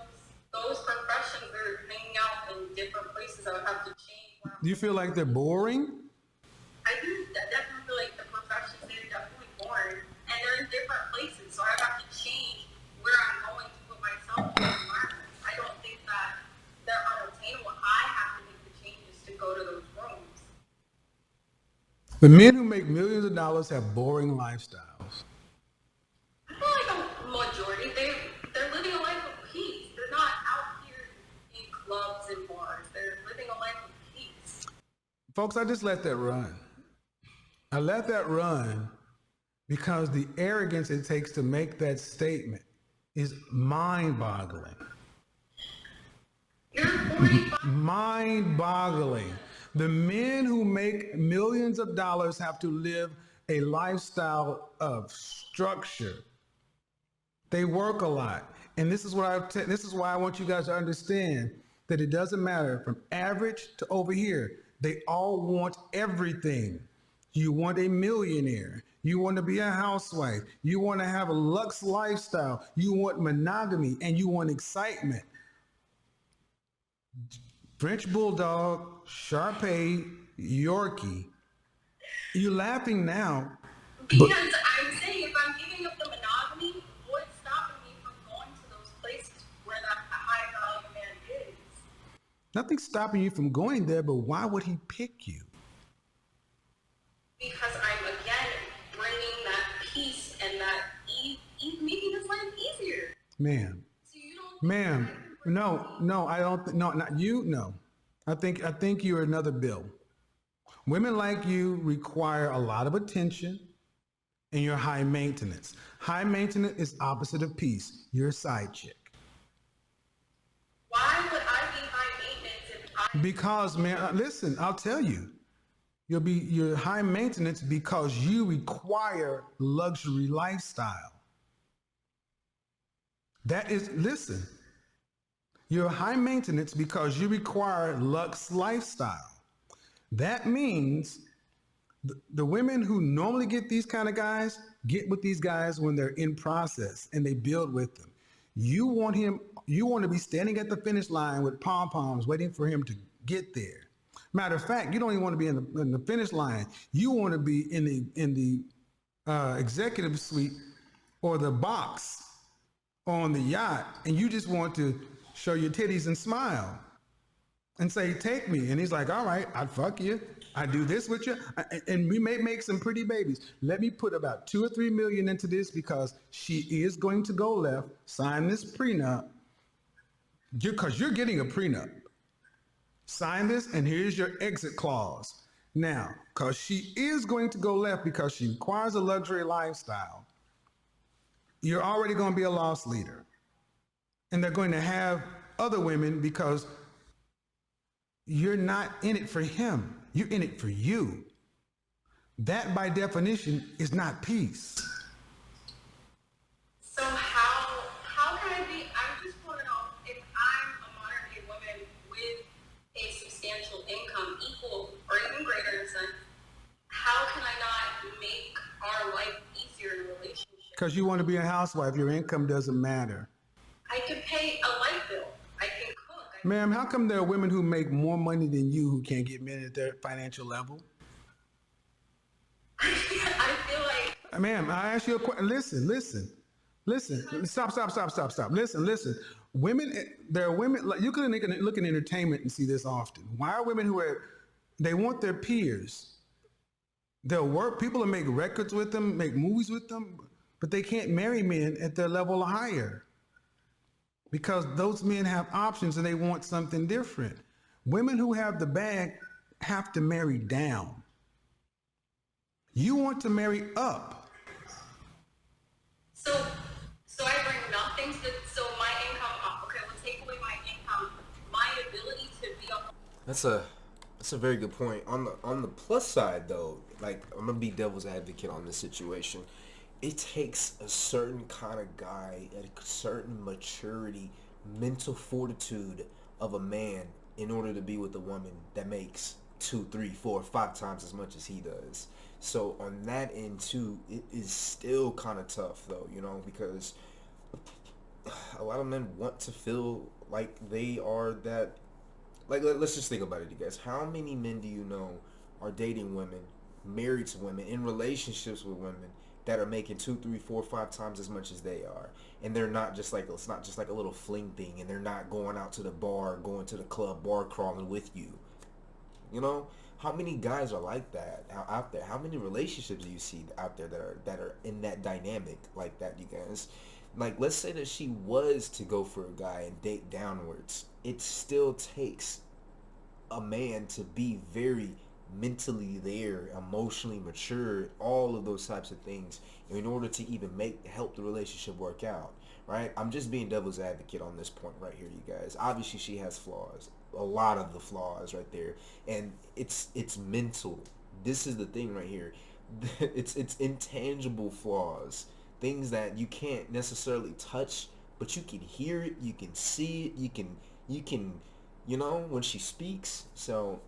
those professions. They're hanging out in different places. I would have to change. Do you feel like they're boring? I do definitely feel like the professions, they're definitely boring, and they're in different places. So I have to change where I'm going to put myself in environments. I don't think that they're unattainable. I have to make the changes to go to those rooms. The men who make millions of dollars have boring lifestyles. I feel like a majority, they're living a life of peace. They're not out here in clubs and bars. They're living a life of peace. Folks, I just let that run. I let that run because the arrogance it takes to make that statement is mind-boggling. You're 45. Mind-boggling. The men who make millions of dollars have to live a lifestyle of structure. They work a lot. And this is why I want you guys to understand that it doesn't matter from average to over here. They all want everything. You want a millionaire. You want to be a housewife. You want to have a luxe lifestyle. You want monogamy and you want excitement. French Bulldog, Shar-Pei, Yorkie. You're laughing now. Because I'm saying if I'm giving up the monogamy, what's stopping me from going to those places where that high value man is? Nothing's stopping you from going there, but why would he pick you? Because I'm again bringing that peace and that making his life easier. Ma'am. So you don't. Ma'am. No, I don't. No, not you. No, I think you're another Bill. Women like you require a lot of attention, and you're high maintenance. High maintenance is opposite of peace. You're a side chick. Why would I be high maintenance if I? Because, man, listen, I'll tell you. You're high maintenance because you require luxury lifestyle. That is, listen, you're high maintenance because you require luxe lifestyle. That means the women who normally get these kind of guys get with these guys when they're in process and they build with them. You want to be standing at the finish line with pom poms waiting for him to get there. Matter of fact, you don't even want to be in the finish line. You want to be in the executive suite or the box on the yacht, and you just want to show your titties and smile and say, take me. And he's like, all right, I'd fuck you. I do this with you. And we may make some pretty babies. Let me put about 2 or 3 million into this because she is going to go left. Sign this prenup. Because you're getting a prenup. Sign this, and here's your exit clause. Now, because she is going to go left because she requires a luxury lifestyle, you're already going to be a loss leader. And they're going to have other women because you're not in it for him. You're in it for you. That, by definition, is not peace. So how can I be? I'm just pulling off. If I'm a modern day woman with a substantial income, equal or even greater in a sense, how can I not make our life easier in a relationship? Because you want to be a housewife, your income doesn't matter. I can pay a light bill. I can cook. Ma'am, how come there are women who make more money than you who can't get men at their financial level? I feel like. Ma'am, I ask you a question. Listen. Stop. Listen. Women, there are women, like you can look in entertainment and see this often. Why are women they want their peers? They'll work, people will make records with them, make movies with them, but they can't marry men at their level or higher. Because those men have options and they want something different. Women who have the bag have to marry down. You want to marry up. So I bring nothing to, so my income, okay, we'll take away my income, my ability to be a. That's a very good point. On the plus side though, like I'm gonna be devil's advocate on this situation. It takes a certain kind of guy, a certain maturity, mental fortitude of a man in order to be with a woman that makes 2, 3, 4, 5 times as much as he does. So on that end too, it is still kind of tough though, because a lot of men want to feel like they are that. Like, let's just think about it, you guys. How many men do you know are dating women, married to women, in relationships with women that are making 2, 3, 4, 5 times as much as they are, and they're not just like, it's not just like a little fling thing, and they're not going out to the bar, going to the club, bar crawling with you. How many guys are like that out there? How many relationships do you see out there that are in that dynamic like that, you guys? Like, let's say that she was to go for a guy and date downwards. It still takes a man to be very mentally there, emotionally mature, all of those types of things in order to even help the relationship work out, right? I'm just being devil's advocate on this point right here, you guys. Obviously she has flaws, a lot of the flaws right there, and it's mental. This is the thing right here. It's intangible flaws, things that you can't necessarily touch, but you can hear it, you can see it, you can when she speaks. So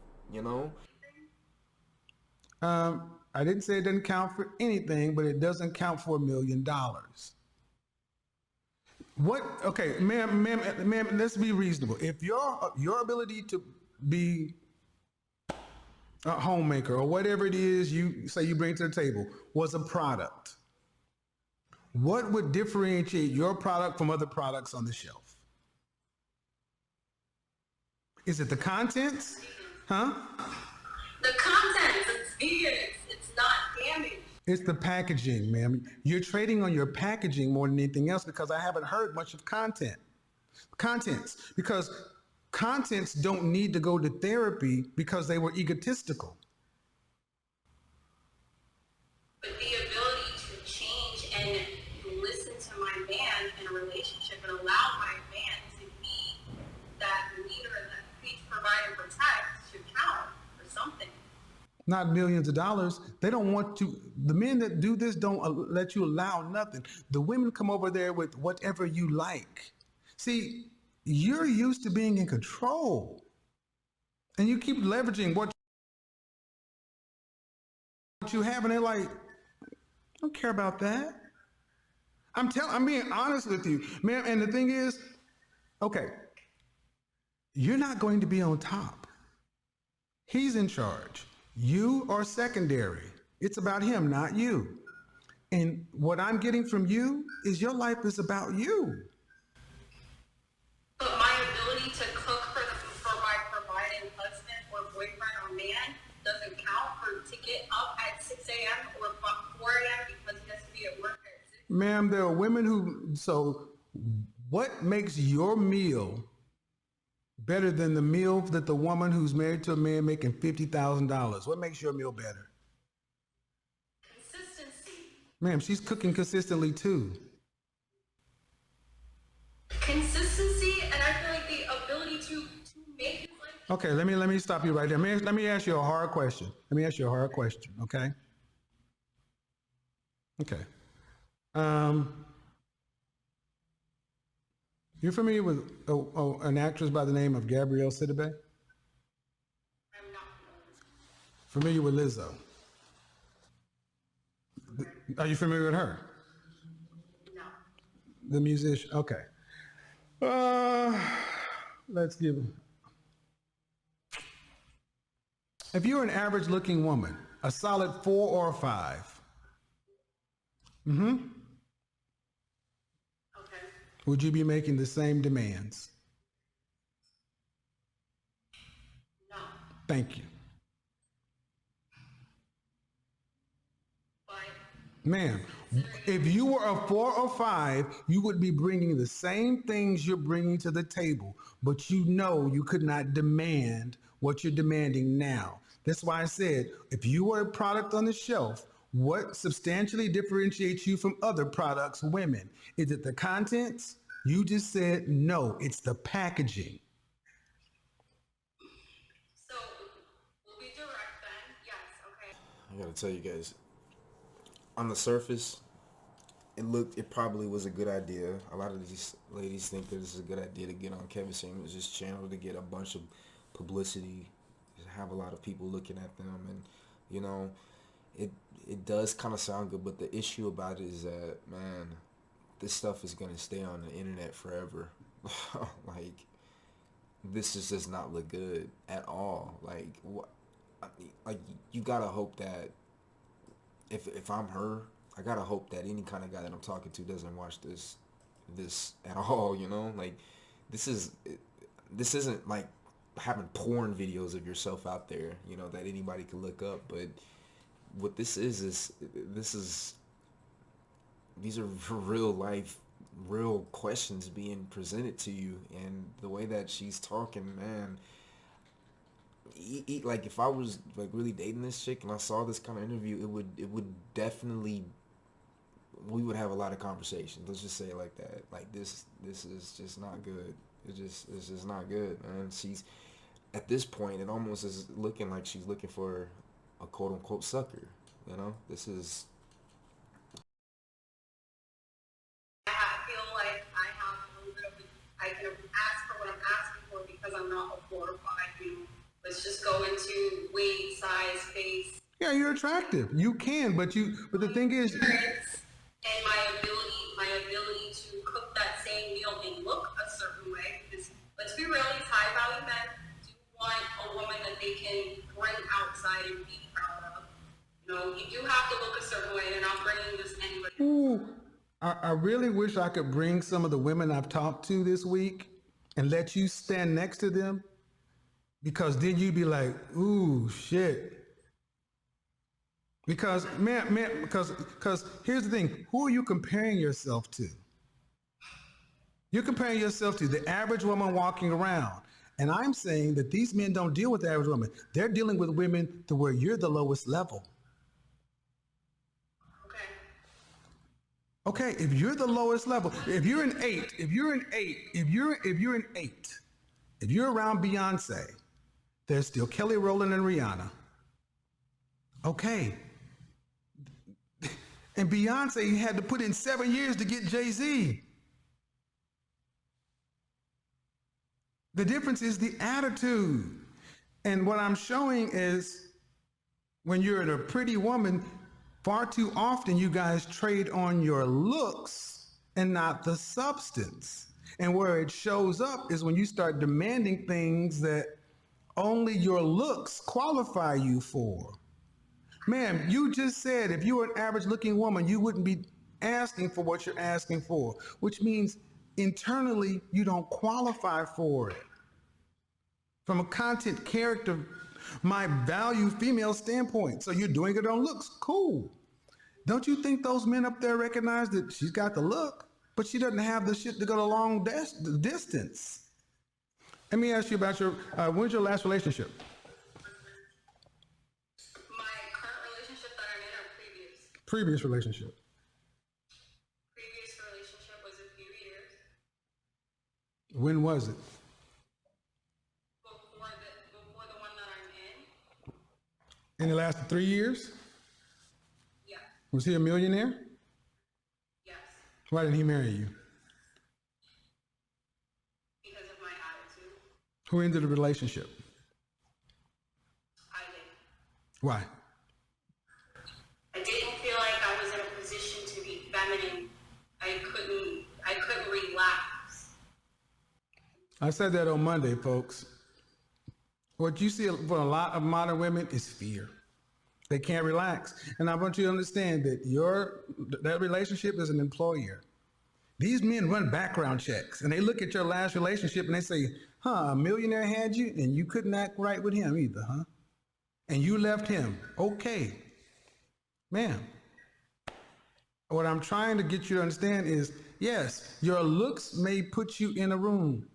I didn't say it doesn't count for anything, but it doesn't count for $1 million. What? Okay, ma'am, let's be reasonable. If your ability to be a homemaker or whatever it is you say you bring to the table was a product, what would differentiate your product from other products on the shelf? Is it the contents? Huh? The content, it's vegan, it's not damaged. It's the packaging, ma'am. You're trading on your packaging more than anything else because I haven't heard much of contents, because contents don't need to go to therapy because they were egotistical. But the ability to change and listen to my man in a relationship and allow my man to be that leader that preach, provide, and protect should count for something. not millions of dollars. They don't want to. The men that do this don't let you allow nothing. The women come over there with whatever you like. See, you're used to being in control, and you keep leveraging what you have, and they're like, I don't care about that. I'm being honest with you, man. And the thing is, okay, you're not going to be on top. He's in charge. You are secondary. It's about him, not you. And what I'm getting from you is your life is about you. But my ability to cook for my providing husband or boyfriend or man doesn't count to get up at 6 a.m. or 4 a.m. because he has to be at work at 6. Ma'am, there are women so what makes your meal better than the meal that the woman who's married to a man making $50,000? What makes your meal better? Consistency. Ma'am, she's cooking consistently too. Consistency, and I feel like the ability to make his life. Okay, let me stop you right there. Let me ask you a hard question. Okay? Okay. You're familiar with an actress by the name of Gabrielle Sidibe? I'm not Familiar with Lizzo? Are you familiar with her? no. The musician? Okay. Let's give. If you're an average looking woman, a solid 4 or a 5. Okay. Would you be making the same demands? No. Thank you. But Ma'am, if you were a 4 or 5, you would be bringing the same things you're bringing to the table, but you know you could not demand what you're demanding now. That's why I said, if you were a product on the shelf, what substantially differentiates you from other products, women? Is it the contents? You just said no, it's the packaging. so we'll be direct then. Yes. Okay. I gotta tell you guys, on the surface, it probably was a good idea. A lot of these ladies think that it's a good idea to get on Kevin Samuels' channel to get a bunch of publicity, to have a lot of people looking at them, and you know, it does kind of sound good, but the issue about it is that, man, this stuff is gonna stay on the internet forever. Like, this does not look good at all. Like, what? Like, you gotta hope that if I'm her, I gotta hope that any kind of guy that I'm talking to doesn't watch this at all. You know, like, this isn't like having porn videos of yourself out there, you know, that anybody can look up. But what this is these are real life, real questions being presented to you, and the way that she's talking, man. Like, if I was like really dating this chick and I saw this kind of interview, it would definitely, we would have a lot of conversations. Let's just say it like that. Like, this is just not good. It's just not good, man. She's, at this point, it almost is looking like she's looking for a quote unquote sucker. You know, this is. I feel like I have a little bit of I can ask for what I'm asking for because I'm not a 4 or 5. You know, let's just go into weight, size, face. Yeah, you're attractive. You can, but the thing is, And my ability to cook that same meal and look a certain way. Because let's be real, these high value men do want a woman that they can bring outside and be proud of. You know, you do have to look a certain way, and I'm bringing this anyway. ooh, I really wish I could bring some of the women I've talked to this week and let you stand next to them, because then you'd be like, ooh, shit. Because, because here's the thing. Who are you comparing yourself to? You're comparing yourself to the average woman walking around. And I'm saying that these men don't deal with the average woman. They're dealing with women to where you're the lowest level. Okay, if you're the lowest level, if you're an 8, if you're an 8, if you're around Beyonce, there's still Kelly Rowland and Rihanna. Okay. And Beyonce had to put in 7 years to get Jay-Z. The difference is the attitude. And what I'm showing is when you're a pretty woman, far too often you guys trade on your looks and not the substance. And where it shows up is when you start demanding things that only your looks qualify you for. Ma'am, you just said if you were an average looking woman, you wouldn't be asking for what you're asking for, which means internally you don't qualify for it. From a content character, my value female standpoint. So you're doing it on looks. Cool. Don't you think those men up there recognize that she's got the look, but she doesn't have the shit to go the long distance? Let me ask you about when's your last relationship? My current relationship that I'm in or previous? Previous relationship. Previous relationship was a few years. When was it? Before the one that I'm in. And it lasted 3 years? Yeah. Was he a millionaire? Yes. Why didn't he marry you? Because of my attitude. Who ended the relationship? I did. Why? I didn't feel like I was in a position to be feminine. I couldn't relax. I said that on Monday, folks. What you see for a lot of modern women is fear. They can't relax. And I want you to understand that that relationship is an employer. These men run background checks and they look at your last relationship and they say, a millionaire had you and you couldn't act right with him either, huh? And you left him. Okay. Ma'am, what I'm trying to get you to understand is, yes, your looks may put you in a room,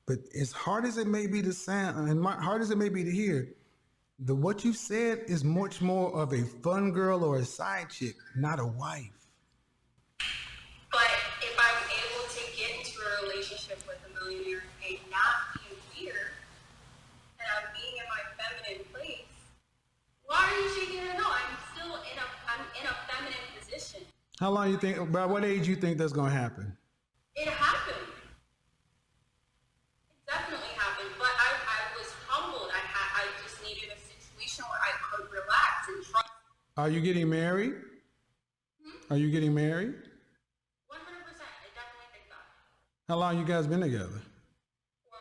but as hard as it may be to sound and hard as it may be to hear, what you said is much more of a fun girl or a side chick, not a wife. But if I'm able to get into a relationship with a millionaire and not be in fear, and I'm being in my feminine place, why are you shaking your no? I'm in a feminine position. How long you think, by what age you think that's gonna happen? It happened. It definitely happened. But I was humbled. I just needed a situation where I could relax and trust. Are you getting married? Are you getting married? 100%. I definitely think that. How long you guys been together? 4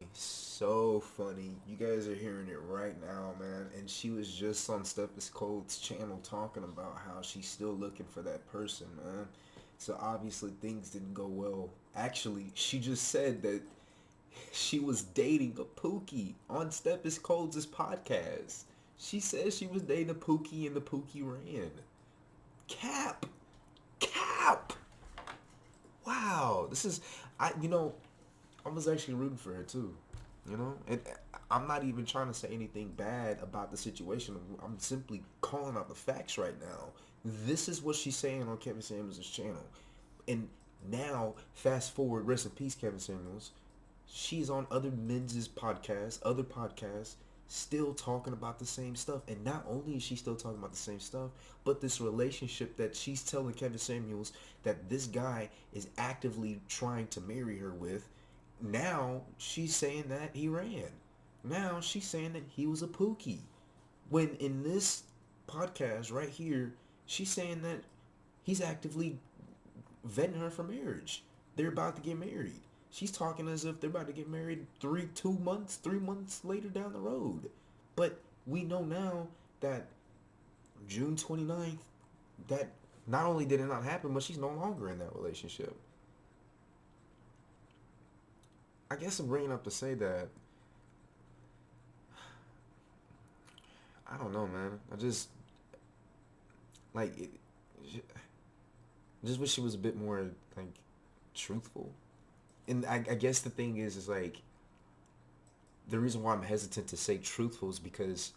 months. So funny. You guys are hearing it right now, man. And she was just on Stephiscold's channel talking about how she's still looking for that person, man. So obviously things didn't go well. Actually, she just said that she was dating a Pookie on Stephiscold's podcast. She said she was dating a Pookie and the Pookie ran. Cap. Wow. I was actually rooting for her too. And I'm not even trying to say anything bad about the situation. I'm simply calling out the facts right now. This is what she's saying on Kevin Samuels' channel. And now, fast forward, rest in peace, Kevin Samuels. She's on other men's podcasts, other podcasts, still talking about the same stuff. And not only is she still talking about the same stuff, but this relationship that she's telling Kevin Samuels that this guy is actively trying to marry her with, now she's saying that he ran. Now she's saying that he was a Pookie. When in this podcast right here, she's saying that he's actively vetting her for marriage. They're about to get married. She's talking as if they're about to get married 3 months later down the road. But we know now that June 29th, that not only did it not happen, but she's no longer in that relationship. I guess I'm bringing up to say that, I don't know, man. I just, like, just wish she was a bit more, like, truthful. And I guess the thing is like, the reason why I'm hesitant to say truthful is because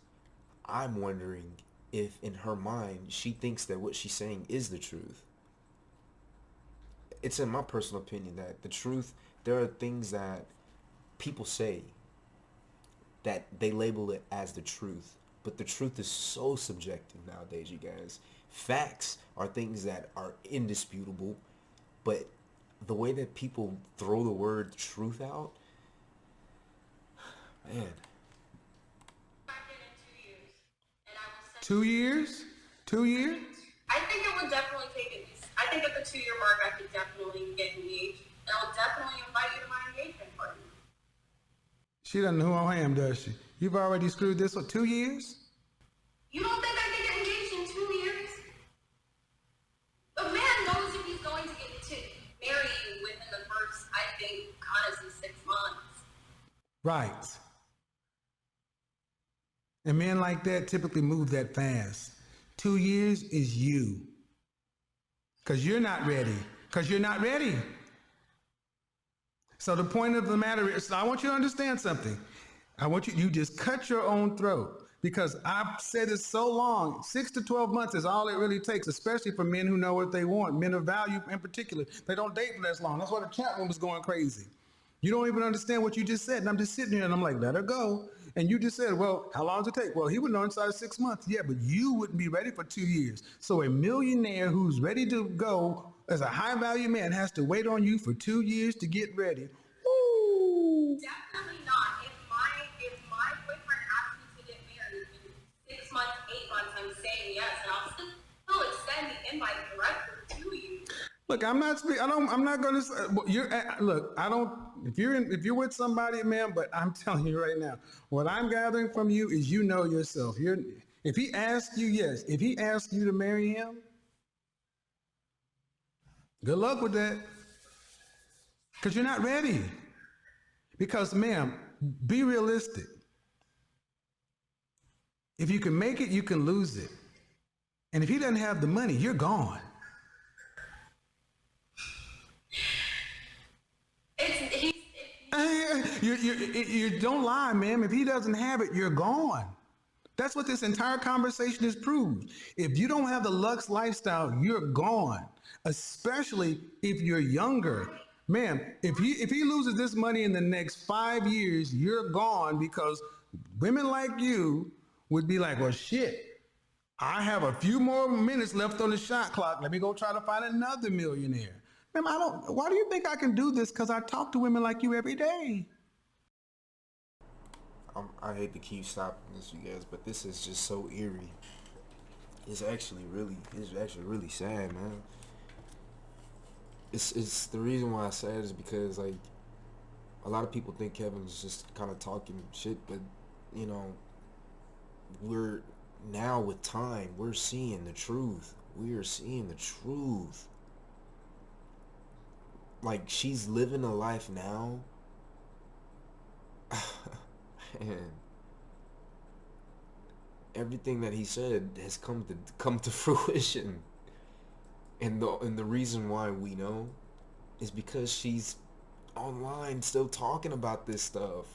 I'm wondering if in her mind she thinks that what she's saying is the truth. It's in my personal opinion that the truth, there are things that people say that they label it as the truth. But the truth is so subjective nowadays, you guys. Facts are things that are indisputable, but the way that people throw the word truth out, man. Back in 2 years, and I will send 2 years? 2 years? I think it would definitely take at least. I think at the 2 year mark, I could definitely get engaged, and I'll definitely invite you to my engagement party. She doesn't know who I am, does she? You've already screwed this for 2 years? You don't think I can get engaged in 2 years? The man knows if he's going to get to marry you within the first, I think, honestly, 6 months. Right. And men like that typically move that fast. 2 years is you. Because you're not ready. Because you're not ready. So the point of the matter is, I want you to understand something. I want you just cut your own throat. Because I've said it so long, 6 to 12 months is all it really takes, especially for men who know what they want, men of value in particular. They don't date for as long. That's why the chat room was going crazy. You don't even understand what you just said. And I'm just sitting here and I'm like, let her go. And you just said, well, how long does it take? Well, he would know inside of 6 months. Yeah, but you wouldn't be ready for 2 years. So a millionaire who's ready to go as a high value man has to wait on you for 2 years to get ready. Ooh. Definitely not. If my boyfriend asks me to get married in 6 months, 8 months, I'm saying yes, and I'll still extend the invite directly to you. Look, I'm not speaking. I'm not going to. Look, I don't. If you're with somebody, man. But I'm telling you right now, what I'm gathering from you is you know yourself. If he asks you, yes. If he asks you to marry him, good luck with that. Because you're not ready. Because, ma'am, be realistic. If you can make it, you can lose it. And if he doesn't have the money, you're gone. You don't lie, ma'am. If he doesn't have it, you're gone. That's what this entire conversation has proved. If you don't have the Lux lifestyle, you're gone. Especially if you're younger. Ma'am, if he loses this money in the next 5 years, you're gone, because women like you would be like, well, shit, I have a few more minutes left on the shot clock. Let me go try to find another millionaire. Ma'am, why do you think I can do this? Because I talk to women like you every day. I hate to keep stopping this, you guys, but this is just so eerie. It's actually really sad, man. It's the reason why I say it is because, like, a lot of people think Kevin's just kind of talking shit, but, you know, we're now, with time, we're seeing the truth. We are seeing the truth. Like, she's living a life now. And everything that he said has come to fruition. And the reason why we know is because she's online still talking about this stuff.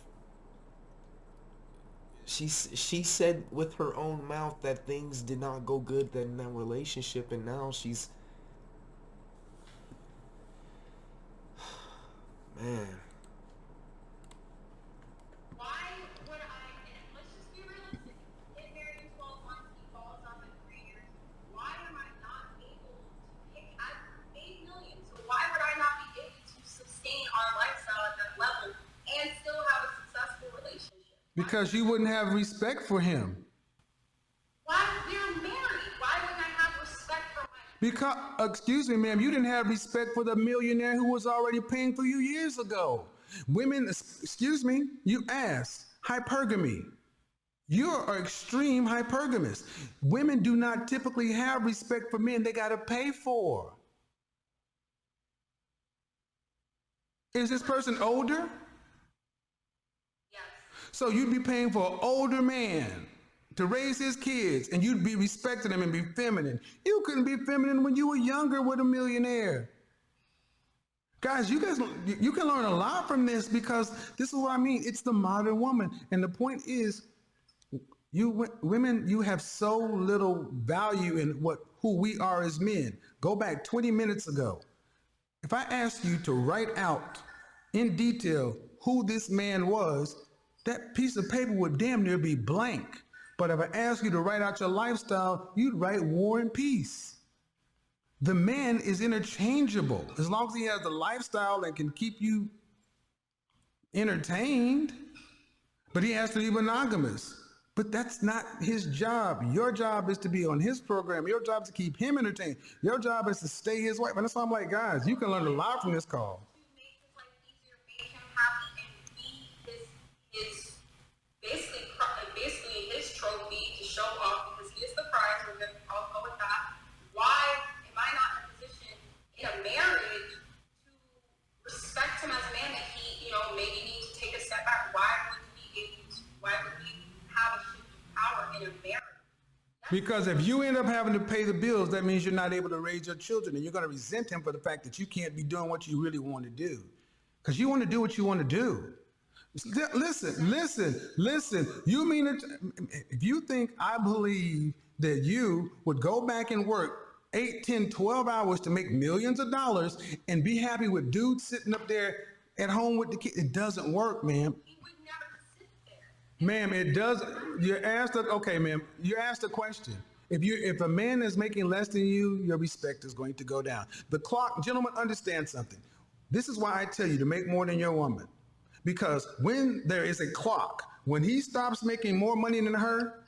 She said with her own mouth that things did not go good in that relationship, and now she's man. Why would I, and let's just be realistic, get married in 12 months, he falls off in 3 years. Why am I not able to pick, I've made millions, so why would I not be able to sustain our lifestyle at that level and still have a successful relationship? Because you wouldn't have respect for him. Why, we're married, why wouldn't I have respect for my... Because, excuse me, ma'am, you didn't have respect for the millionaire who was already paying for you years ago. Women, excuse me, you asked, hypergamy. You are extreme hypergamous. Women do not typically have respect for men they got to pay for. Is this person older? Yes. So you'd be paying for an older man to raise his kids, and you'd be respecting him and be feminine. You couldn't be feminine when you were younger with a millionaire. Guys, you can learn a lot from this, because this is what I mean. It's the modern woman. And the point is, women, you have so little value in who we are as men. Go back 20 minutes ago. If I asked you to write out in detail who this man was, that piece of paper would damn near be blank. But if I ask you to write out your lifestyle, you'd write War and Peace. The man is interchangeable. As long as he has the lifestyle and can keep you entertained, but he has to be monogamous. But that's not his job. Your job is to be on his program. Your job is to keep him entertained. Your job is to stay his wife. And that's why I'm like, guys, you can learn a lot from this call. To make his life easier, make him happy, and be his basically his trophy to show off because he is the prize. I'll go with that. Why am I not in a position in a marriage to respect him as a man that he, maybe need to take a step back? Why would we have a shift of power in a marriage? Because if you end up having to pay the bills, that means you're not able to raise your children, and you're going to resent him for the fact that you can't be doing what you really want to do. Because you want to do what you want to do. Listen. You mean it? If you think I believe that you would go back and work 8, 10, 12 hours to make millions of dollars and be happy with dudes sitting up there at home with the kids, it doesn't work, ma'am. He would never sit there. Ma'am, it does. You asked. Okay, ma'am. You asked a question. If a man is making less than you, your respect is going to go down. The clock, gentlemen, understand something. This is why I tell you to make more than your woman. Because when there is a clock, when he stops making more money than her,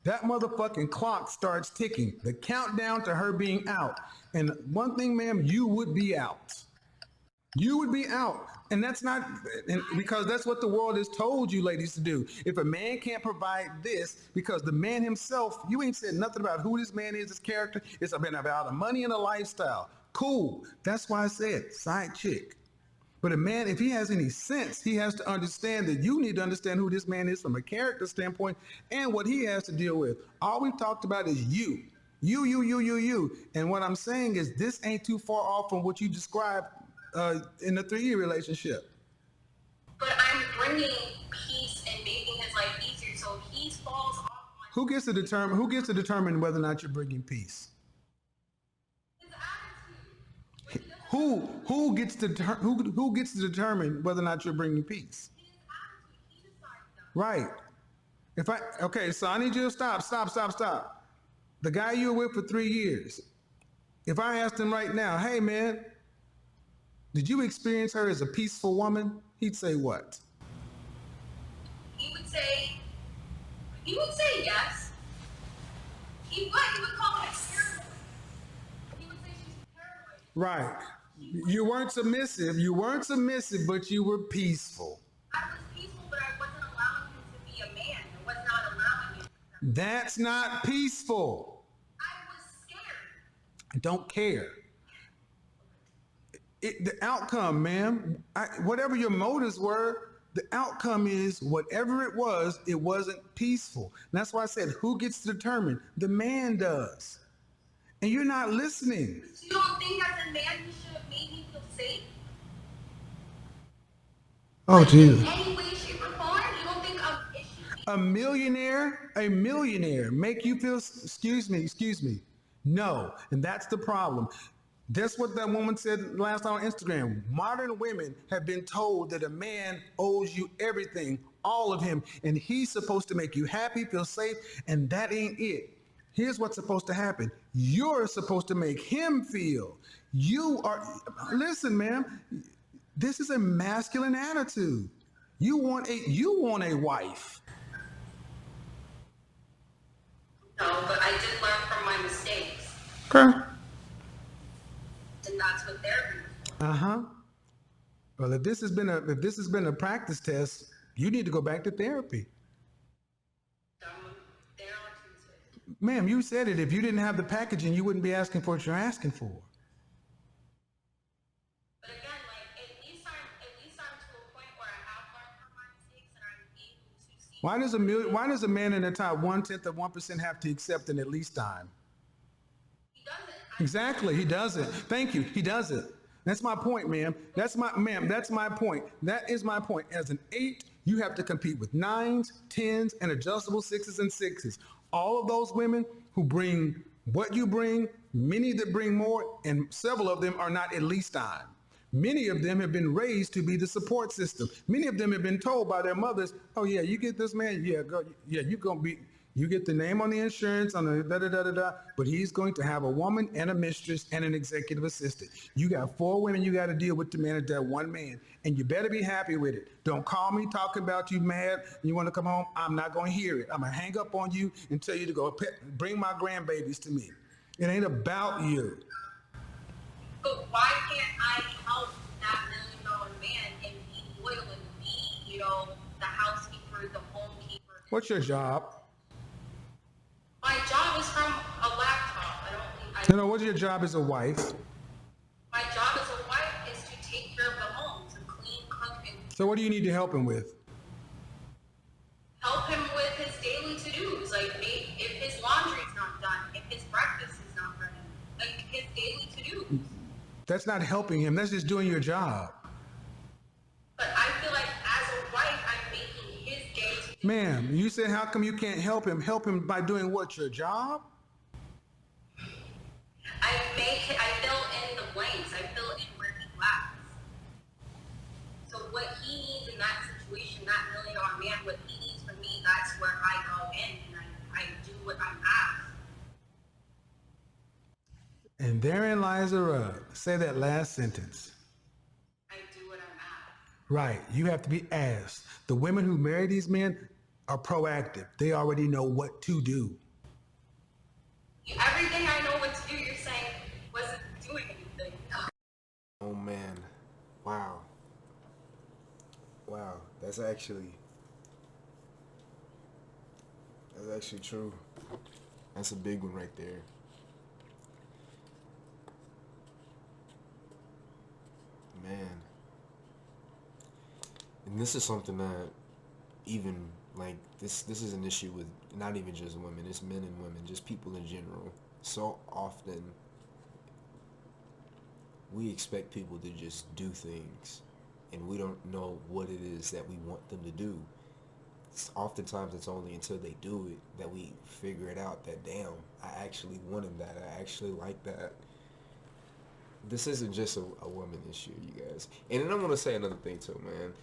that motherfucking clock starts ticking. The countdown to her being out. And one thing, ma'am, you would be out. You would be out. And that's not, because that's what the world has told you ladies to do. If a man can't provide this, because the man himself, you ain't said nothing about who this man is, his character. It's been about the money and the lifestyle. Cool. That's why I said side chick. But a man, if he has any sense, he has to understand that you need to understand who this man is from a character standpoint and what he has to deal with. All we've talked about is you. You. And what I'm saying is this ain't too far off from what you described in a 3-year relationship. But I'm bringing peace and making his life easier, so if he falls off on Who gets to determine whether or not you're bringing peace? his attitude, Who gets to determine whether or not you're bringing peace? his attitude, he decides that. Right. Okay, so I need you to stop. The guy you were with for 3 years. If I asked him right now, hey man, did you experience her as a peaceful woman? He'd say what? He would say yes. He would call her paranoid. He would say she's paranoid. Right. You weren't submissive, but you were peaceful. I was peaceful, but I wasn't allowing him to be a man. I was not allowing him. That's not peaceful. I was scared. I don't care. The outcome, ma'am, whatever your motives were, the outcome is whatever it wasn't peaceful. And that's why I said, who gets to determine? The man does. And you're not listening. So you don't think as a man he should have made me feel safe? Oh, Jesus. In any way, shape, or form? You don't think it should be? A millionaire make you feel, excuse me. No, and that's the problem. That's what that woman said last time on Instagram. Modern women have been told that a man owes you everything, all of him, and he's supposed to make you happy, feel safe, and that ain't it. Here's what's supposed to happen. You're supposed to make him feel. Listen, ma'am, this is a masculine attitude. You want a wife. No, but I did learn from my mistakes. Okay. And that's what they're doing. Uh-huh. Well, if this has been a practice test, you need to go back to therapy. There on Tuesday. Ma'am, you said it. If you didn't have the packaging, you wouldn't be asking for what you're asking for. But again, like at least I'm to a point where I have learned from my mistakes and I'm able to see. Why does a man in the top 1/10 of 1% have to accept an at least time? He doesn't. Exactly, he doesn't. Thank you. He doesn't. That's my point, ma'am. That's my point. That is my point. As an 8, you have to compete with 9s, 10s, and adjustable 6s and 6s. All of those women who bring what you bring, many that bring more, and several of them are not at least time. Many of them have been raised to be the support system. Many of them have been told by their mothers, "Oh yeah, you get this man. Yeah, go. Yeah, you gonna be. You get the name on the insurance on the da da da da da. But he's going to have a woman and a mistress and an executive assistant. You got 4 women you got to deal with to manage that one man, and you better be happy with it. Don't call me talking about you mad. You want to come home? I'm not gonna hear it. I'm gonna hang up on you and tell you to go bring my grandbabies to me. It ain't about you." But why can't I help that $1 million man and be loyal and be, the housekeeper, the homekeeper? What's your job? My job is from a laptop. No, what's your job as a wife? My job as a wife is to take care of the home, to clean, cook, and So what do you need to help him with? help him with his daily to-dos. Like, if his laundry's not done, if his breakfast is not ready, like his daily to-dos. That's not helping him. That's just doing your job. But I feel like as a wife, I'm making his day to-do. Ma'am, you said how come you can't help him? Help him by doing what, your job? I fill in the blanks. I fill in where he lacks. So what he needs in that situation, that $1 million man, what he needs from me, that's where I go in and I do what I'm asked. And therein lies the rub. Say that last sentence. I do what I'm asked. Right. You have to be asked. The women who marry these men are proactive. They already know what to do. Everything I know what to do, you're saying wasn't doing anything. Oh man, wow. That's actually true. That's a big one right there. Man. And this is something that even like this is an issue with not even just women, it's men and women, just people in general. So often we expect people to just do things and we don't know what it is that we want them to do. Oftentimes it's only until they do it that we figure it out that, damn, I actually wanted that, I actually like that. This isn't just a woman issue, you guys. And then I want to say another thing too, man.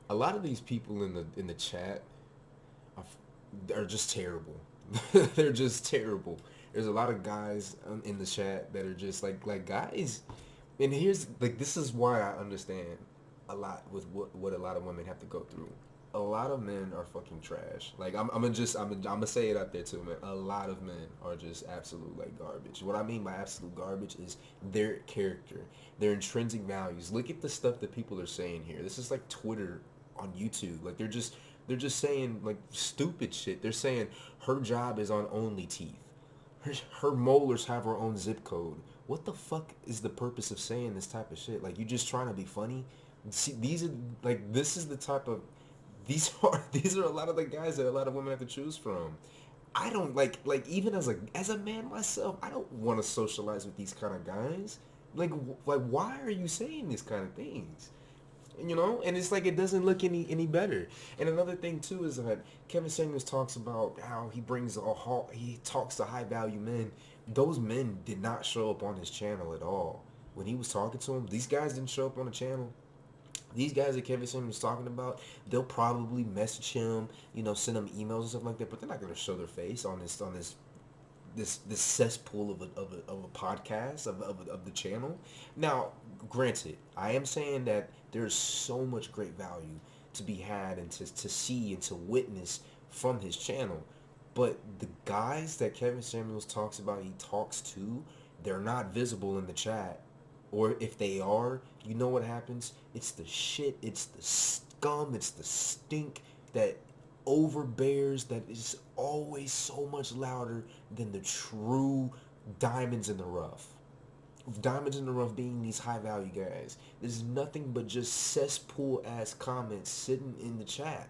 A lot of these people in the chat are just terrible. They're just terrible. There's a lot of guys in the chat that are just like guys. And here's like, this is why I understand a lot with what a lot of women have to go through. A lot of men are fucking trash. Like I'm gonna say it out there too, man. A lot of men are just absolute like garbage. What I mean by absolute garbage is their character, their intrinsic values. Look at the stuff that people are saying here. This is like Twitter on YouTube. Like they're just saying like stupid shit. They're saying her job is on only teeth. Her molars have her own zip code. What the fuck is the purpose of saying this type of shit? Like you just trying to be funny? See, these are like, this is the type of, these are a lot of the guys that a lot of women have to choose from. I don't like even as a man myself, I don't want to socialize with these kind of guys. Like why are you saying these kind of things? You know, and it's like it doesn't look any better. And another thing too is that Kevin Samuels talks about how he talks to high value men. Those men did not show up on his channel at all. When he was talking to them, these guys didn't show up on the channel. These guys that Kevin Samuels was talking about, they'll probably message him, you know, send him emails and stuff like that, but they're not gonna show their face on this cesspool of a podcast of the channel. Now, granted, I am saying that there's so much great value to be had and to see and to witness from his channel, but the guys that Kevin Samuels talks about, he talks to, they're not visible in the chat. Or if they are, you know what happens? It's the shit, it's the scum, it's the stink that overbears, that is always so much louder than the true diamonds in the rough. Diamonds in the rough being these high value guys. There's nothing but just cesspool ass comments sitting in the chat.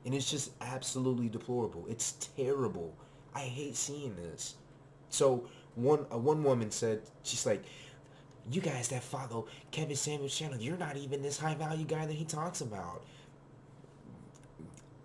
And it's just absolutely deplorable. It's terrible. I hate seeing this. So one woman said, she's like, you guys that follow Kevin Samuels' channel, you're not even this high value guy that he talks about.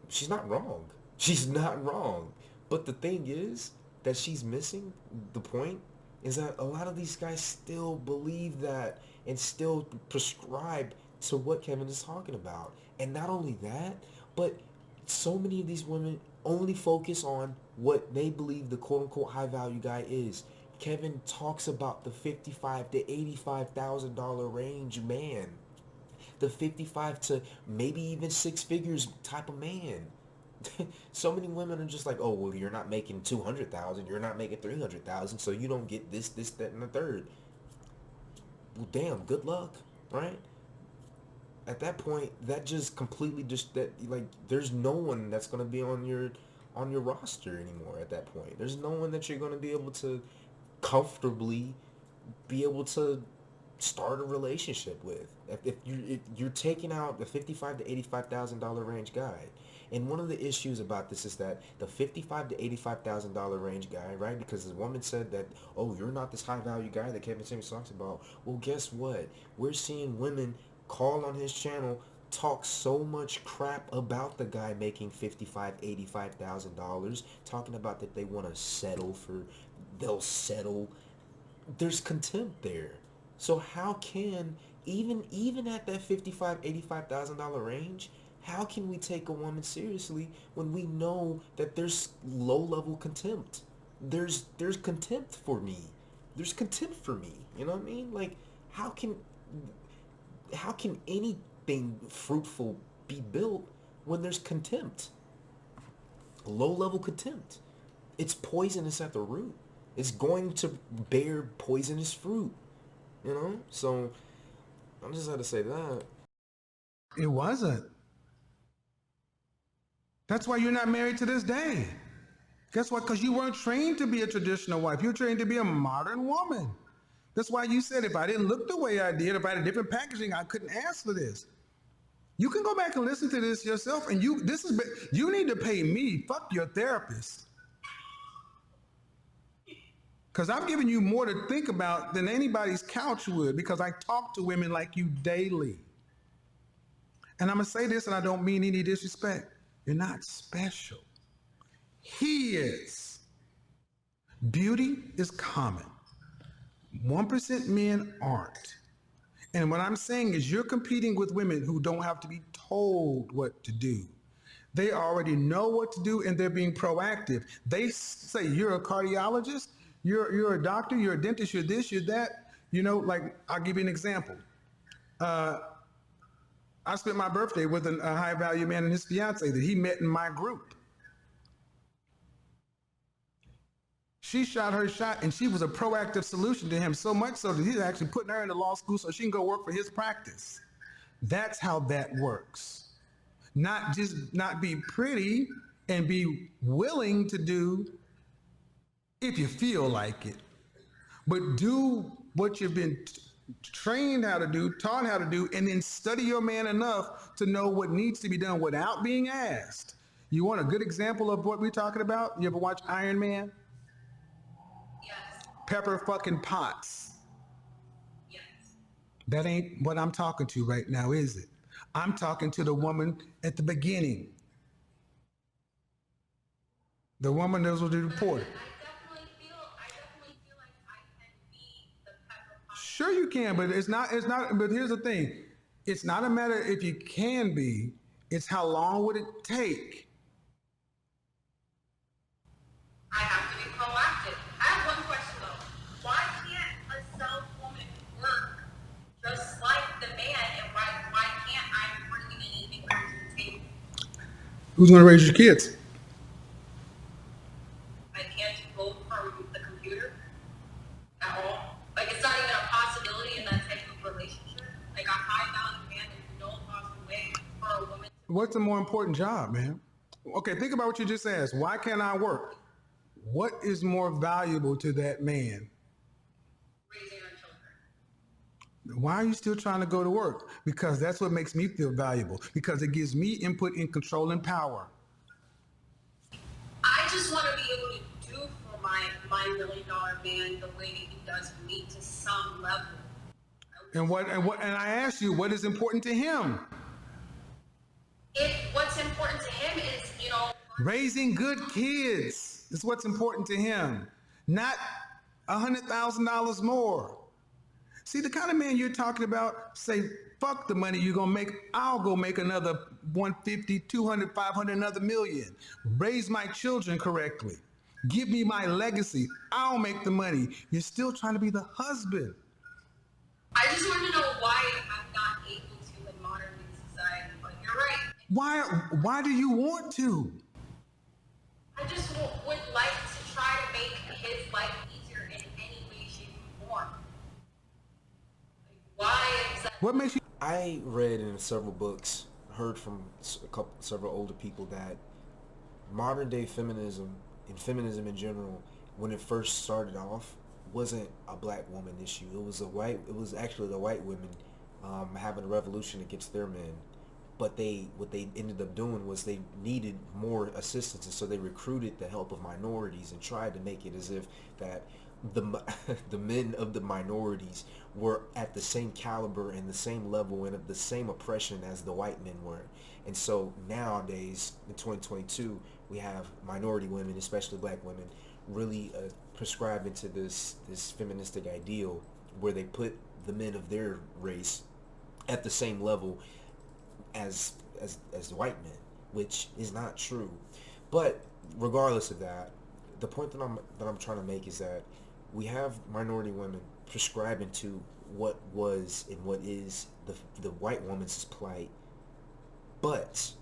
She's not wrong. She's not wrong. But the thing is that she's missing the point is that a lot of these guys still believe that and still prescribe to what Kevin is talking about. And not only that, but so many of these women only focus on what they believe the quote unquote high value guy is. Kevin talks about the $55 to $85,000 range man, the 55 to maybe even six figures type of man. So many women are just like, oh, well, you're not making 200,000, you're not making 300,000, so you don't get this, that, and the third. Well, damn, good luck, right? At that point, that just completely just that like there's no one that's gonna be on your roster anymore. At that point, there's no one that you're gonna be able to comfortably be able to start a relationship with. If you're taking out the $55 to $85,000 range guy. And one of the issues about this is that the $55 to $85,000 range guy, right? Because the woman said that, oh, you're not this high value guy that Kevin Samuels talks about. Well, guess what? We're seeing women call on his channel, talk so much crap about the guy making $55,000, $85,000, talking about that they want to settle for, they'll settle. There's contempt there. So how can, even at that $55,000, $85,000 range, how can we take a woman seriously when we know that there's low-level contempt? There's contempt for me. There's contempt for me. You know what I mean? Like, how can anything fruitful be built when there's contempt? Low-level contempt. It's poisonous at the root. It's going to bear poisonous fruit. You know? So, I just had to say that. It wasn't. That's why you're not married to this day. Guess what? Because you weren't trained to be a traditional wife. You were trained to be a modern woman. That's why you said if I didn't look the way I did, if I had a different packaging, I couldn't ask for this. You can go back and listen to this yourself, and you need to pay me. Fuck your therapist. Because I'm giving you more to think about than anybody's couch would, because I talk to women like you daily. And I'm going to say this, and I don't mean any disrespect. You're not special. He is. Beauty is common. 1% men aren't. And what I'm saying is you're competing with women who don't have to be told what to do. They already know what to do, and they're being proactive. They say, you're a cardiologist, you're a doctor, you're a dentist, you're this, you're that. You know, like, I'll give you an example. I spent my birthday with a high-value man and his fiance that he met in my group. She shot her shot, and she was a proactive solution to him, so much so that he's actually putting her into law school so she can go work for his practice. That's how that works. Not be pretty and be willing to do if you feel like it, but do what you've been trained how to do, taught how to do, and then study your man enough to know what needs to be done without being asked. You want a good example of what we're talking about? You ever watch Iron Man? Yes. Pepper fucking Potts. Yes. That ain't what I'm talking to right now, is it? I'm talking to the woman at the beginning. The woman that was reported. I definitely feel like I can be the Pepper Potts. Sure you can, but it's not, but here's the thing. It's not a matter if you can be, it's how long would it take? I have to be proactive. I have one question though. Why can't a self woman work just like the man, and why can't I bring anything to the table? Who's gonna raise your kids? I can't vote from the computer at all. Like, it's not even a possibility in that type of relationship. Like, a high value man, there's no possible way for a woman to What's a more important job, man? Okay, think about what you just asked. Why can't I work? What is more valuable to that man? raising her children. Why are you still trying to go to work? Because that's what makes me feel valuable. Because it gives me input in control and power. I just want to be able to do for my $1 million man the way that he does for me to some level. And I asked you, what is important to him? What's important to him is, Raising good kids is what's important to him. Not $100,000 more. See, the kind of man you're talking about say, fuck the money you're gonna make. I'll go make another 150, 200, 500, another million. Raise my children correctly. Give me my legacy. I'll make the money. You're still trying to be the husband. I just want to know why I'm not able to in modern day society. But you're right. Why do you want to? I just would like to try to make his life easier in any way, shape, or form. Like, why exactly? What makes you? I read in several books, heard from several older people that modern day feminism and feminism in general, when it first started off, wasn't a black woman issue. It was actually the white women having a revolution against their men. But what they ended up doing was they needed more assistance, and so they recruited the help of minorities and tried to make it as if that the men of the minorities were at the same caliber and the same level and of the same oppression as the white men were. And so nowadays, in 2022, we have minority women, especially black women, really prescribed into this feministic ideal where they put the men of their race at the same level as the white men, which is not true. But regardless of that, the point that I'm trying to make is that we have minority women prescribing to what was and what is the white woman's plight. But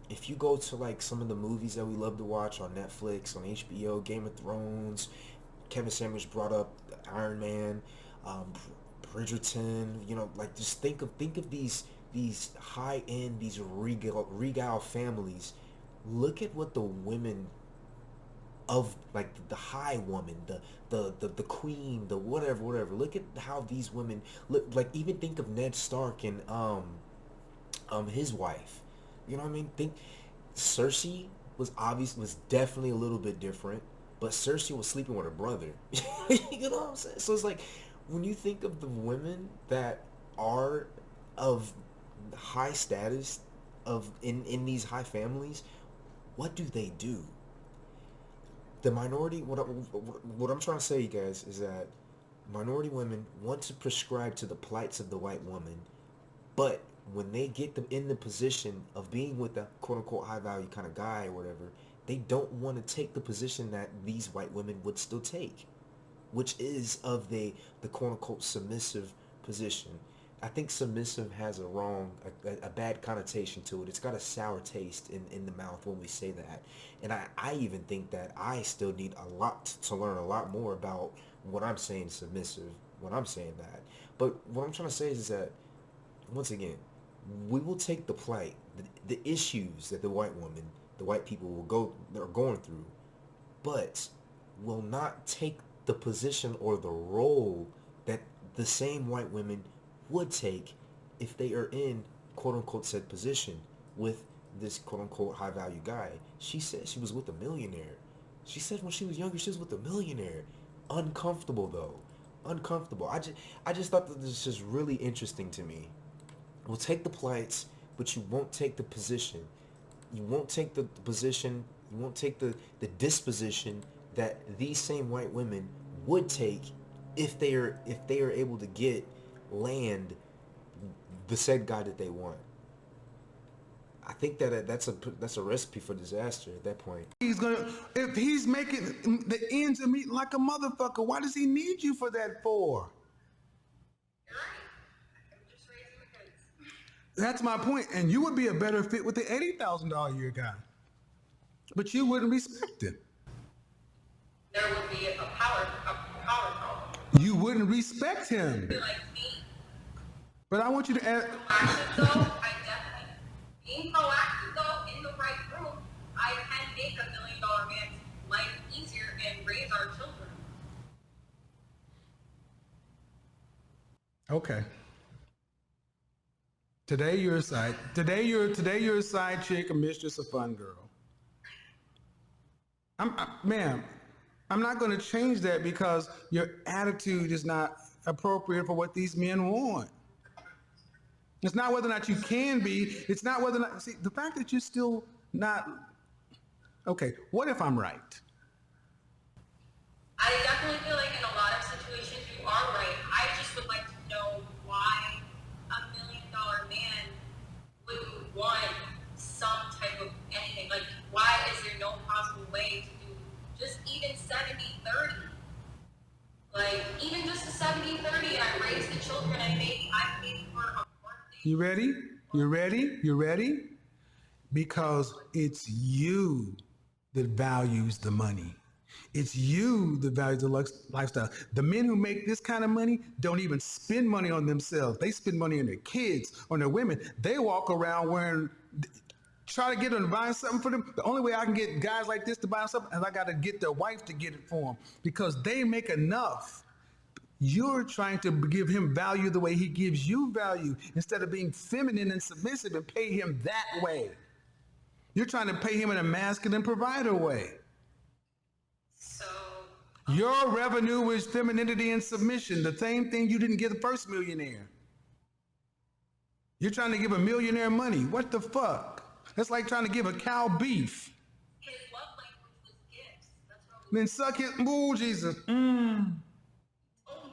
if you go to like some of the movies that we love to watch on Netflix, on HBO, Game of Thrones, Kevin Samuels brought up Iron Man, Bridgerton, like just think of these high end, these regal families. Look at what the women of like the high woman, the queen, the whatever. Look at how these women look. Like even think of Ned Stark and his wife. You know what I mean? Think Cersei was definitely a little bit different, but Cersei was sleeping with her brother. You know what I'm saying? So it's like when you think of the women that are of high status in these high families, what do they do? The minority, what I'm trying to say, you guys, is that minority women want to prescribe to the plights of the white woman, but when they get them in the position of being with a quote-unquote high-value kind of guy or whatever, they don't want to take the position that these white women would still take, which is of the quote-unquote submissive position. I think submissive has a bad connotation to it. It's got a sour taste in the mouth when we say that. And I even think that I still need to learn a lot more about what I'm saying submissive, when I'm saying that. But what I'm trying to say is that, once again, we will take the plight, the issues that the white people are going through, but will not take the position or the role that the same white women would take if they are in quote-unquote said position with this quote-unquote high-value guy. She said she was with a millionaire. She said when she was younger she was with a millionaire. Uncomfortable though. Uncomfortable. I just thought that this was just really interesting to me. We'll take the plights, but you won't take the position. You won't take the position, you won't take the disposition that these same white women would take if they are able to get land the said guy that they want. I think that that's a recipe for disaster at that point. If he's making the ends meet like a motherfucker, why does he need you for that for? You're right. I'm just raising the kids. That's my point. And you would be a better fit with the $80,000 a year guy, but you wouldn't respect it. There would be a power problem. You wouldn't respect him. Be like me. But I want you to ask. Proactive though, I definitely being proactive though in the right room, I can make $1 million man's life easier and raise our children. Okay. Today you're a side chick, a mistress, a fun girl. Ma'am, I'm not going to change that because your attitude is not appropriate for what these men want. It's not whether or not you can be. It's not whether or not, see, the fact that you're still not, okay, what if I'm right? I definitely feel like in a lot of You ready? You ready? You ready? Because it's you that values the money. It's you that values the lifestyle. The men who make this kind of money don't even spend money on themselves. They spend money on their kids, on their women. They walk around wearing, try to get them to buy something for them. The only way I can get guys like this to buy something is I got to get their wife to get it for them because they make enough. You're trying to give him value the way he gives you value instead of being feminine and submissive and pay him that way. You're trying to pay him in a masculine provider way. So Your revenue is femininity and submission, the same thing you didn't give the first millionaire. You're trying to give a millionaire money. What the fuck? That's like trying to give a cow beef. his love language was gifts. That's what Then suck it. Ooh, Jesus. told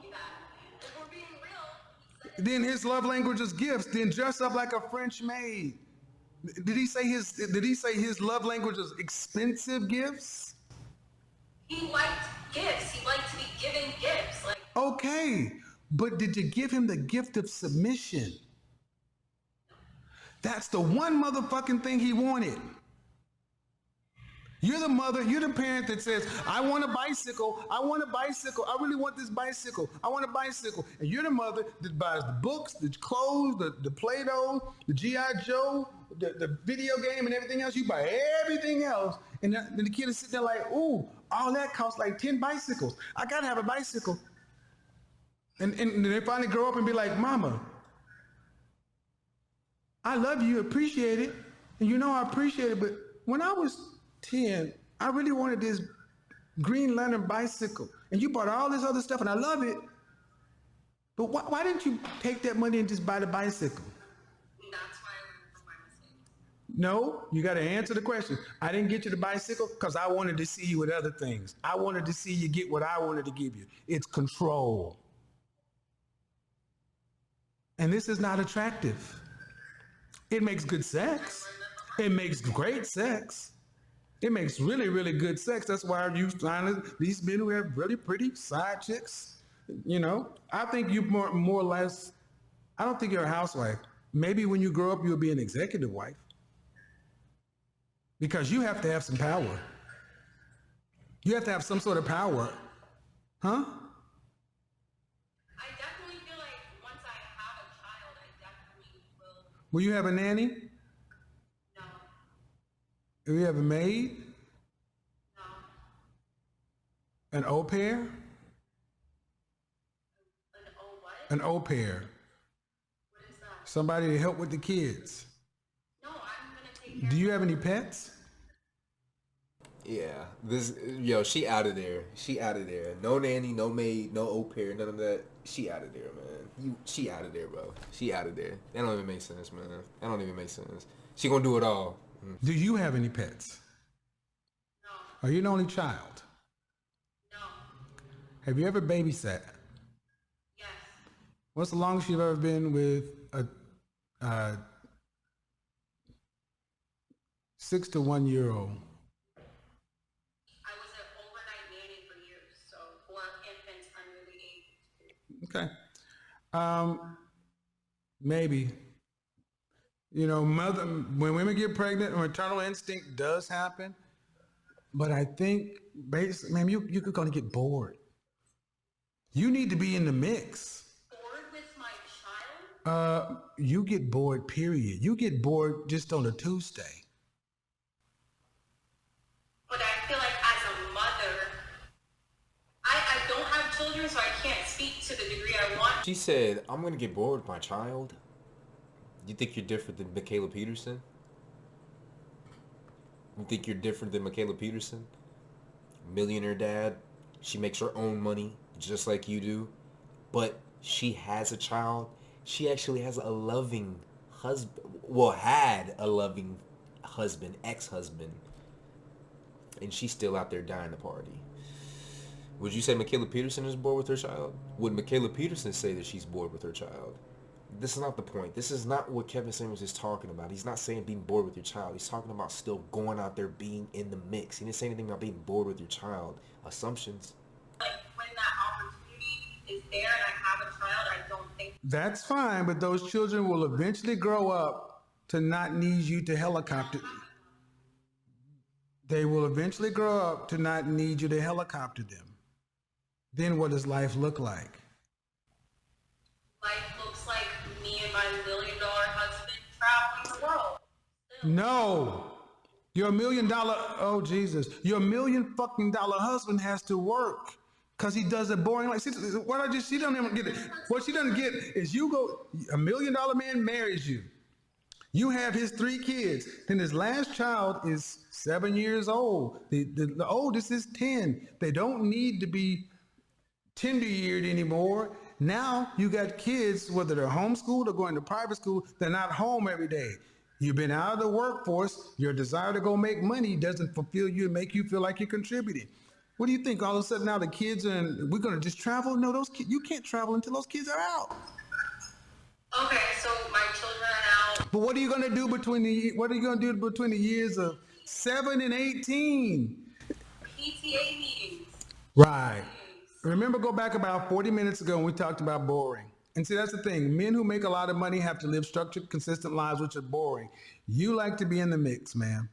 me that. If we're being real, he said Then his love language is gifts. Then dress up like a French maid. Did he say his love language is expensive gifts? he liked gifts. He liked to be given gifts. Like, Okay, but did you give him the gift of submission? That's the one motherfucking thing he wanted. You're the mother, you're the parent that says, I want a bicycle, I want a bicycle, I really want this bicycle, I want a bicycle. And you're the mother that buys the books, the clothes, the Play-Doh, the G.I. Joe, the video game and everything else. You buy everything else. And then the kid is sitting there like, ooh, all that costs like 10 bicycles. I gotta have a bicycle. And they finally grow up and be like, Mama, I love you, appreciate it. And you know I appreciate it, but when I was 10, I really wanted this Green Lantern bicycle. And you bought all this other stuff and I love it. But why didn't you take that money and just buy the bicycle? that's why I learned from my mistakes. No, you got to answer the question. I didn't get you the bicycle because I wanted to see you with other things. I wanted to see you get what I wanted to give you. It's control. And this is not attractive. It makes good sex. It makes great sex. It makes really, really good sex. That's why you find these men who have really pretty side chicks. You know, I think you more or less, I don't think you're a housewife. Maybe when you grow up, you'll be an executive wife. Because you have to have some power. You have to have some sort of power. Huh? I definitely feel like once I have a child, I definitely will. Will you have a nanny? No, Will you have a maid? no. An au pair? An oh what? An au pair. What is that? Somebody to help with the kids. No, I'm gonna take care Do you have any pets? Yeah, she out of there. She out of there. No nanny, no maid, no au pair, none of that. She out of there, man. She out of there, bro. She out of there. That don't even make sense, man. That don't even make sense. She gonna do it all. Do you have any pets? No, Are you an only child? no. Have you ever babysat? Yes. What's the longest you've ever been with a 6 to 1 year old? I was an overnight nanny for years, so for infants under the age of 2. Okay. Maybe. You know, when women get pregnant, maternal instinct does happen. But I think, basically, man, you're going to get bored. You need to be in the mix. Bored with my child? You get bored, period. You get bored just on a Tuesday. But I feel like as a mother, I don't have children, so I can't speak to the degree I want. She said, I'm gonna get bored with my child. You think you're different than Michaela Peterson? You think you're different than Michaela Peterson? Millionaire dad. She makes her own money, just like you do. But she has a child. She actually has a loving husband. Well, had a loving husband, ex-husband. And she's still out there dying to party. Would you say Michaela Peterson is bored with her child? Would Michaela Peterson say that she's bored with her child? This is not the point. This is not what Kevin Samuels is talking about. He's not saying being bored with your child. He's talking about still going out there, being in the mix. He didn't say anything about being bored with your child. Assumptions. Like when that opportunity is there and I have a child, I don't Thank you. That's fine, but those children will eventually grow up to not need you to helicopter. They will eventually grow up to not need you to helicopter them. Then what does life look like? Life looks like me and my $1 million husband traveling the world. No. Your $1 million, oh Jesus, your $1 million fucking dollar husband has to work because he does it boring. Like, she don't even get it. What she doesn't get is you go, $1 million man marries you. You have his 3 kids. Then his last child is 7 years old. The oldest is 10. They don't need to be tender-yeared anymore. Now you got kids, whether they're homeschooled or going to private school, they're not home every day. You've been out of the workforce. Your desire to go make money doesn't fulfill you and make you feel like you're contributing. What do you think? All of a sudden now the kids are, we're going to just travel? No, those kids, you can't travel until those kids are out. Okay, so my children are now. But what are you going to do between the years of 7 and 18? PTA meetings. Right. Remember, go back about 40 minutes ago when we talked about boring. And see, that's the thing. Men who make a lot of money have to live structured, consistent lives, which are boring. You like to be in the mix, man.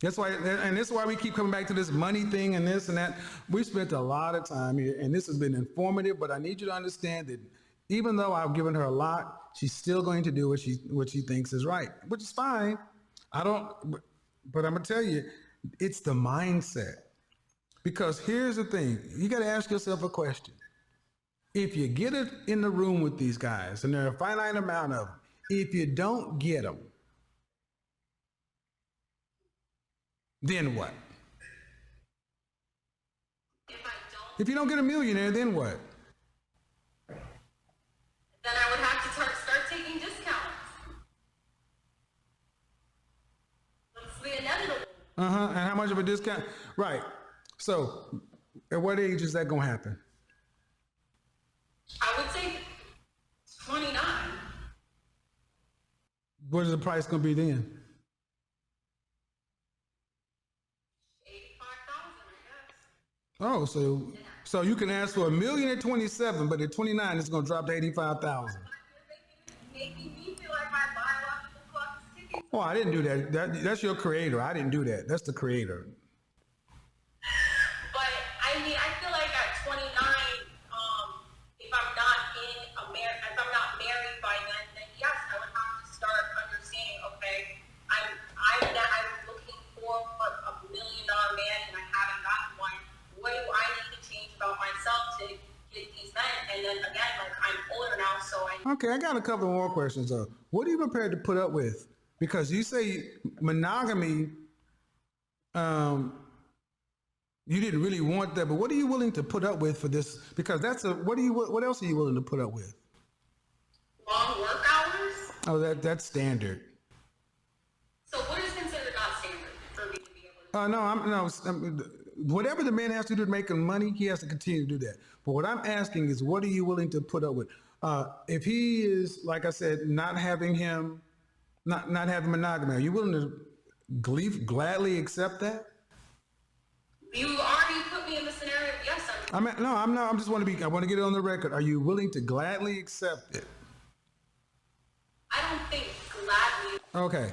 That's why, and this is why we keep coming back to this money thing and this and that. We spent a lot of time here, and this has been informative, but I need you to understand that even though I've given her a lot, she's still going to do what she thinks is right, which is fine. But I'm going to tell you, it's the mindset. Because here's the thing, you got to ask yourself a question. If you get it in the room with these guys, and there are a finite amount of them, if you don't get them, then what? If you don't get a millionaire, then what? Then I would have to start taking discounts. That's the inevitable. And how much of a discount? Right. So, at what age is that going to happen? I would say 29. What is the price going to be then? 85,000, I guess. Oh, so you can ask for $1 million at 27, but at 29 it's going to drop to 85,000. Making me feel like my biological clock is ticking. Oh, I didn't do that. That's your creator. I didn't do that. That's the creator. But I mean, I feel like at 29, if I'm not married by then yes, I would have to start understanding. Okay, I'm looking for a $1 million man, and I haven't gotten one. What do I need to change about myself to get these men? And then again, like I'm older now, so Okay, I got a couple more questions though. What are you prepared to put up with? Because you say monogamy, you didn't really want that, but what are you willing to put up with for this? Because what else are you willing to put up with? long work hours. Oh, that's standard. So what is considered not standard for me to be able to? Whatever the man has to do to make money, he has to continue to do that. But what I'm asking is, what are you willing to put up with? If he is, like I said, not having monogamy, are you willing to gladly accept that? You already put me in the scenario. Yes, I'm. I'm not. I want to get it on the record. Are you willing to gladly accept it? I don't think gladly. Okay.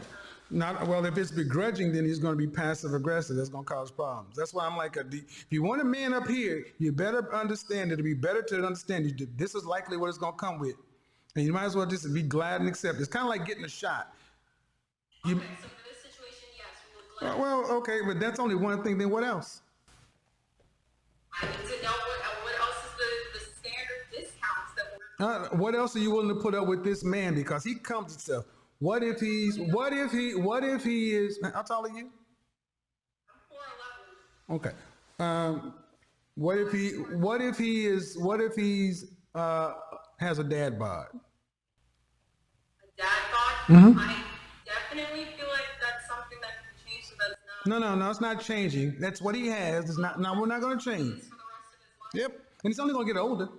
If it's begrudging, then he's going to be passive aggressive. That's going to cause problems. That's why I'm like, if you want a man up here, you better understand. It'll be better to understand this is likely what it's going to come with. And you might as well just be glad and accept. It's kind of like getting a shot. Okay, so for this situation, yes, we would gladly. Okay, but that's only one thing. Then what else? I need to know what else is the standard discounts that we're. What else are you willing to put up with this man? Because he comes himself. What if he is, how tall are you? I'm 4'11". Okay. What if he's has a dad bod? A dad bod? Mm-hmm. I definitely feel like that's something that can change, so that's not. No, it's not changing. That's what he has. It's not. No, we're not going to change. For the rest of his life. Yep, and it's only going to get older. Then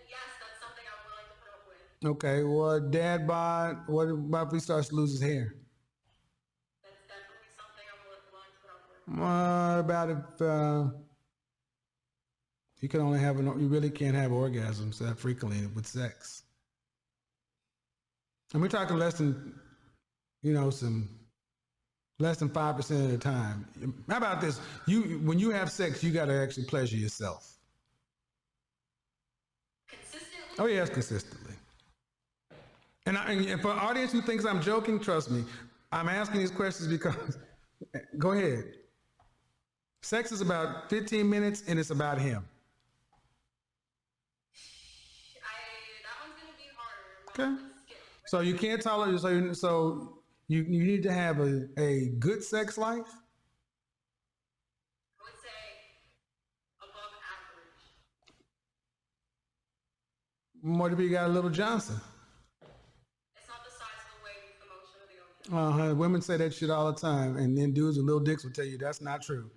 yes, that's something I'm willing to put up with. Okay. Well, dad bod. What about if he starts to lose his hair? That's definitely something I'm willing to put up with. What about if You can only have you really can't have orgasms that frequently with sex. And we're talking less than, some less than 5% of the time. How about this? When you have sex, you got to actually pleasure yourself. Consistently? Oh yes, consistently. And for an audience who thinks I'm joking, trust me, I'm asking these questions because, go ahead. Sex is about 15 minutes and it's about him. That one's gonna be harder. Okay. So you can't tolerate, so you need to have a good sex life. I would say above average. What if you got a little Johnson? It's not the size of the wig, it's the motion of the organ. Women say that shit all the time, and then dudes with little dicks will tell you that's not true.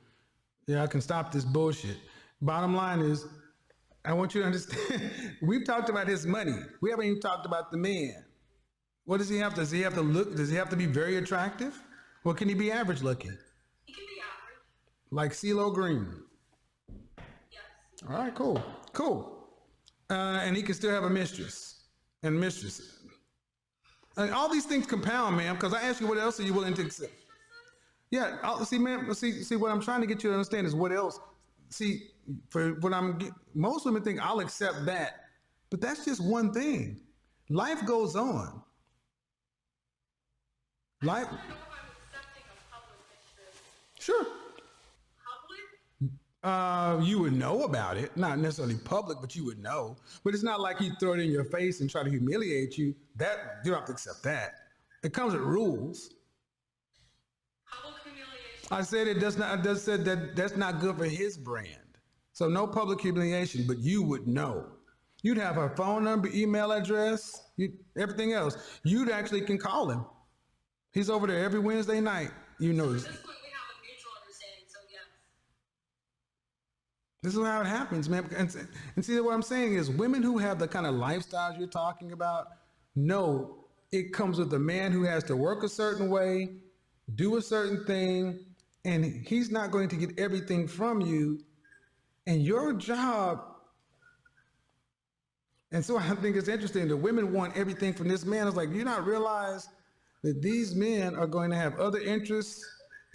Yeah, I can stop this bullshit. Bottom line is, I want you to understand, we've talked about his money. We haven't even talked about the man. What does he have? Does he have to look? Does he have to be very attractive? Or can he be average looking? He can be average. Like CeeLo Green. Yes. All right, cool. And he can still have a mistress and mistress. And all these things compound, man, because I ask you what else are you willing to accept? Yeah, see, man, see, what I'm trying to get you to understand is what else. See, for what most women think I'll accept that, but that's just one thing. Life goes on. Life. I don't know if I'm accepting a public mistress. Sure. Public? You would know about it, not necessarily public, but you would know. But it's not like he'd throw it in your face and try to humiliate you. That you don't have to accept that. It comes with rules. Public humiliation. I said it does not. I just said that that's not good for his brand. So no public humiliation, but you would know. You'd have her phone number, email address, everything else. You'd actually can call him. He's over there every Wednesday night. You know. At this point, we have a mutual understanding, so yes. This is how it happens, man. And see, what I'm saying is women who have the kind of lifestyles you're talking about, know it comes with a man who has to work a certain way, do a certain thing, and he's not going to get everything from you. And your job, and so I think it's interesting that women want everything from this man. It's like, you not realize that these men are going to have other interests,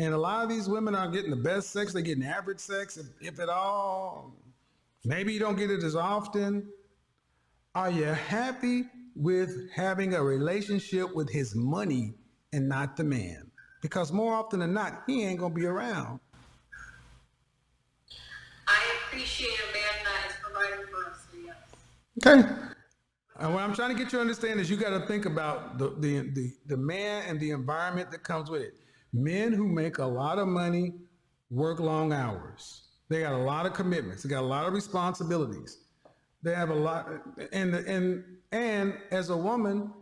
and a lot of these women aren't getting the best sex. They're getting average sex, if at all. Maybe you don't get it as often. Are you happy with having a relationship with his money and not the man? Because more often than not, he ain't gonna be around. I appreciate a man that is providing for us, so yes. Okay. And what I'm trying to get you to understand is you got to think about the man and the environment that comes with it. Men who make a lot of money work long hours. They got a lot of commitments. They got a lot of responsibilities. They have a lot, and as a woman,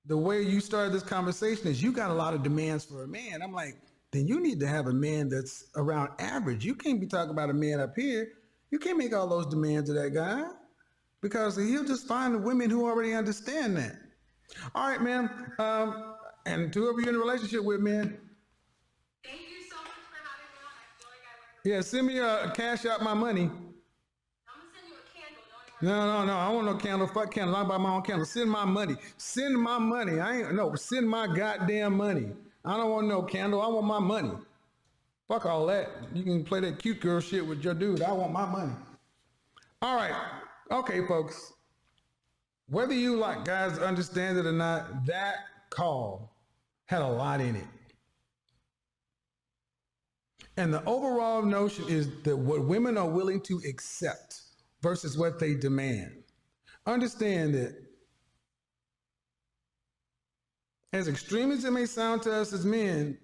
the way you started this conversation is you got a lot of demands for a man. I'm like, then you need to have a man that's around average. You can't be talking about a man up here. You can't make all those demands of that guy because he'll just find the women who already understand that. All right, man. And whoever you're in a relationship with, man. Thank you so much for having me on. I feel like I learned. Yeah, send me a cash out my money. I'm gonna send you a candle. Don't No. I want no candle. Fuck candle. I buy my own candle. Send my money. Send my money. Send my goddamn money. I don't want no candle. I want my money. Fuck all that. You can play that cute girl shit with your dude. I want my money. All right. Okay, folks. Whether you like guys understand it or not, that call had a lot in it. And the overall notion is that what women are willing to accept versus what they demand. Understand that as extreme as it may sound to us as men,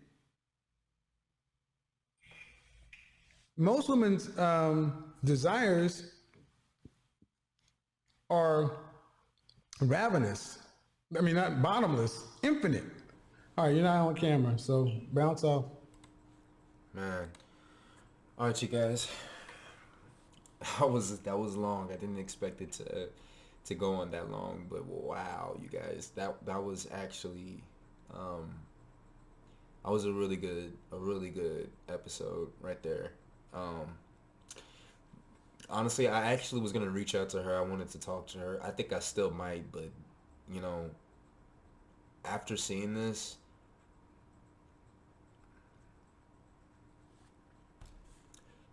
most women's desires are ravenous. I mean, not bottomless, infinite. All right, you're not on camera, so bounce off. Man. All right, you guys. That was long. I didn't expect it to go on that long, but wow, you guys, that was actually that was a really good episode right there. Honestly, I actually was gonna reach out to her. I wanted to talk to her. I think I still might, but you know, after seeing this,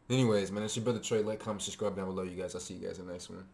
anyways, man, it's your brother Trey. Like, comment, subscribe down below, you guys. I'll see you guys in the next one.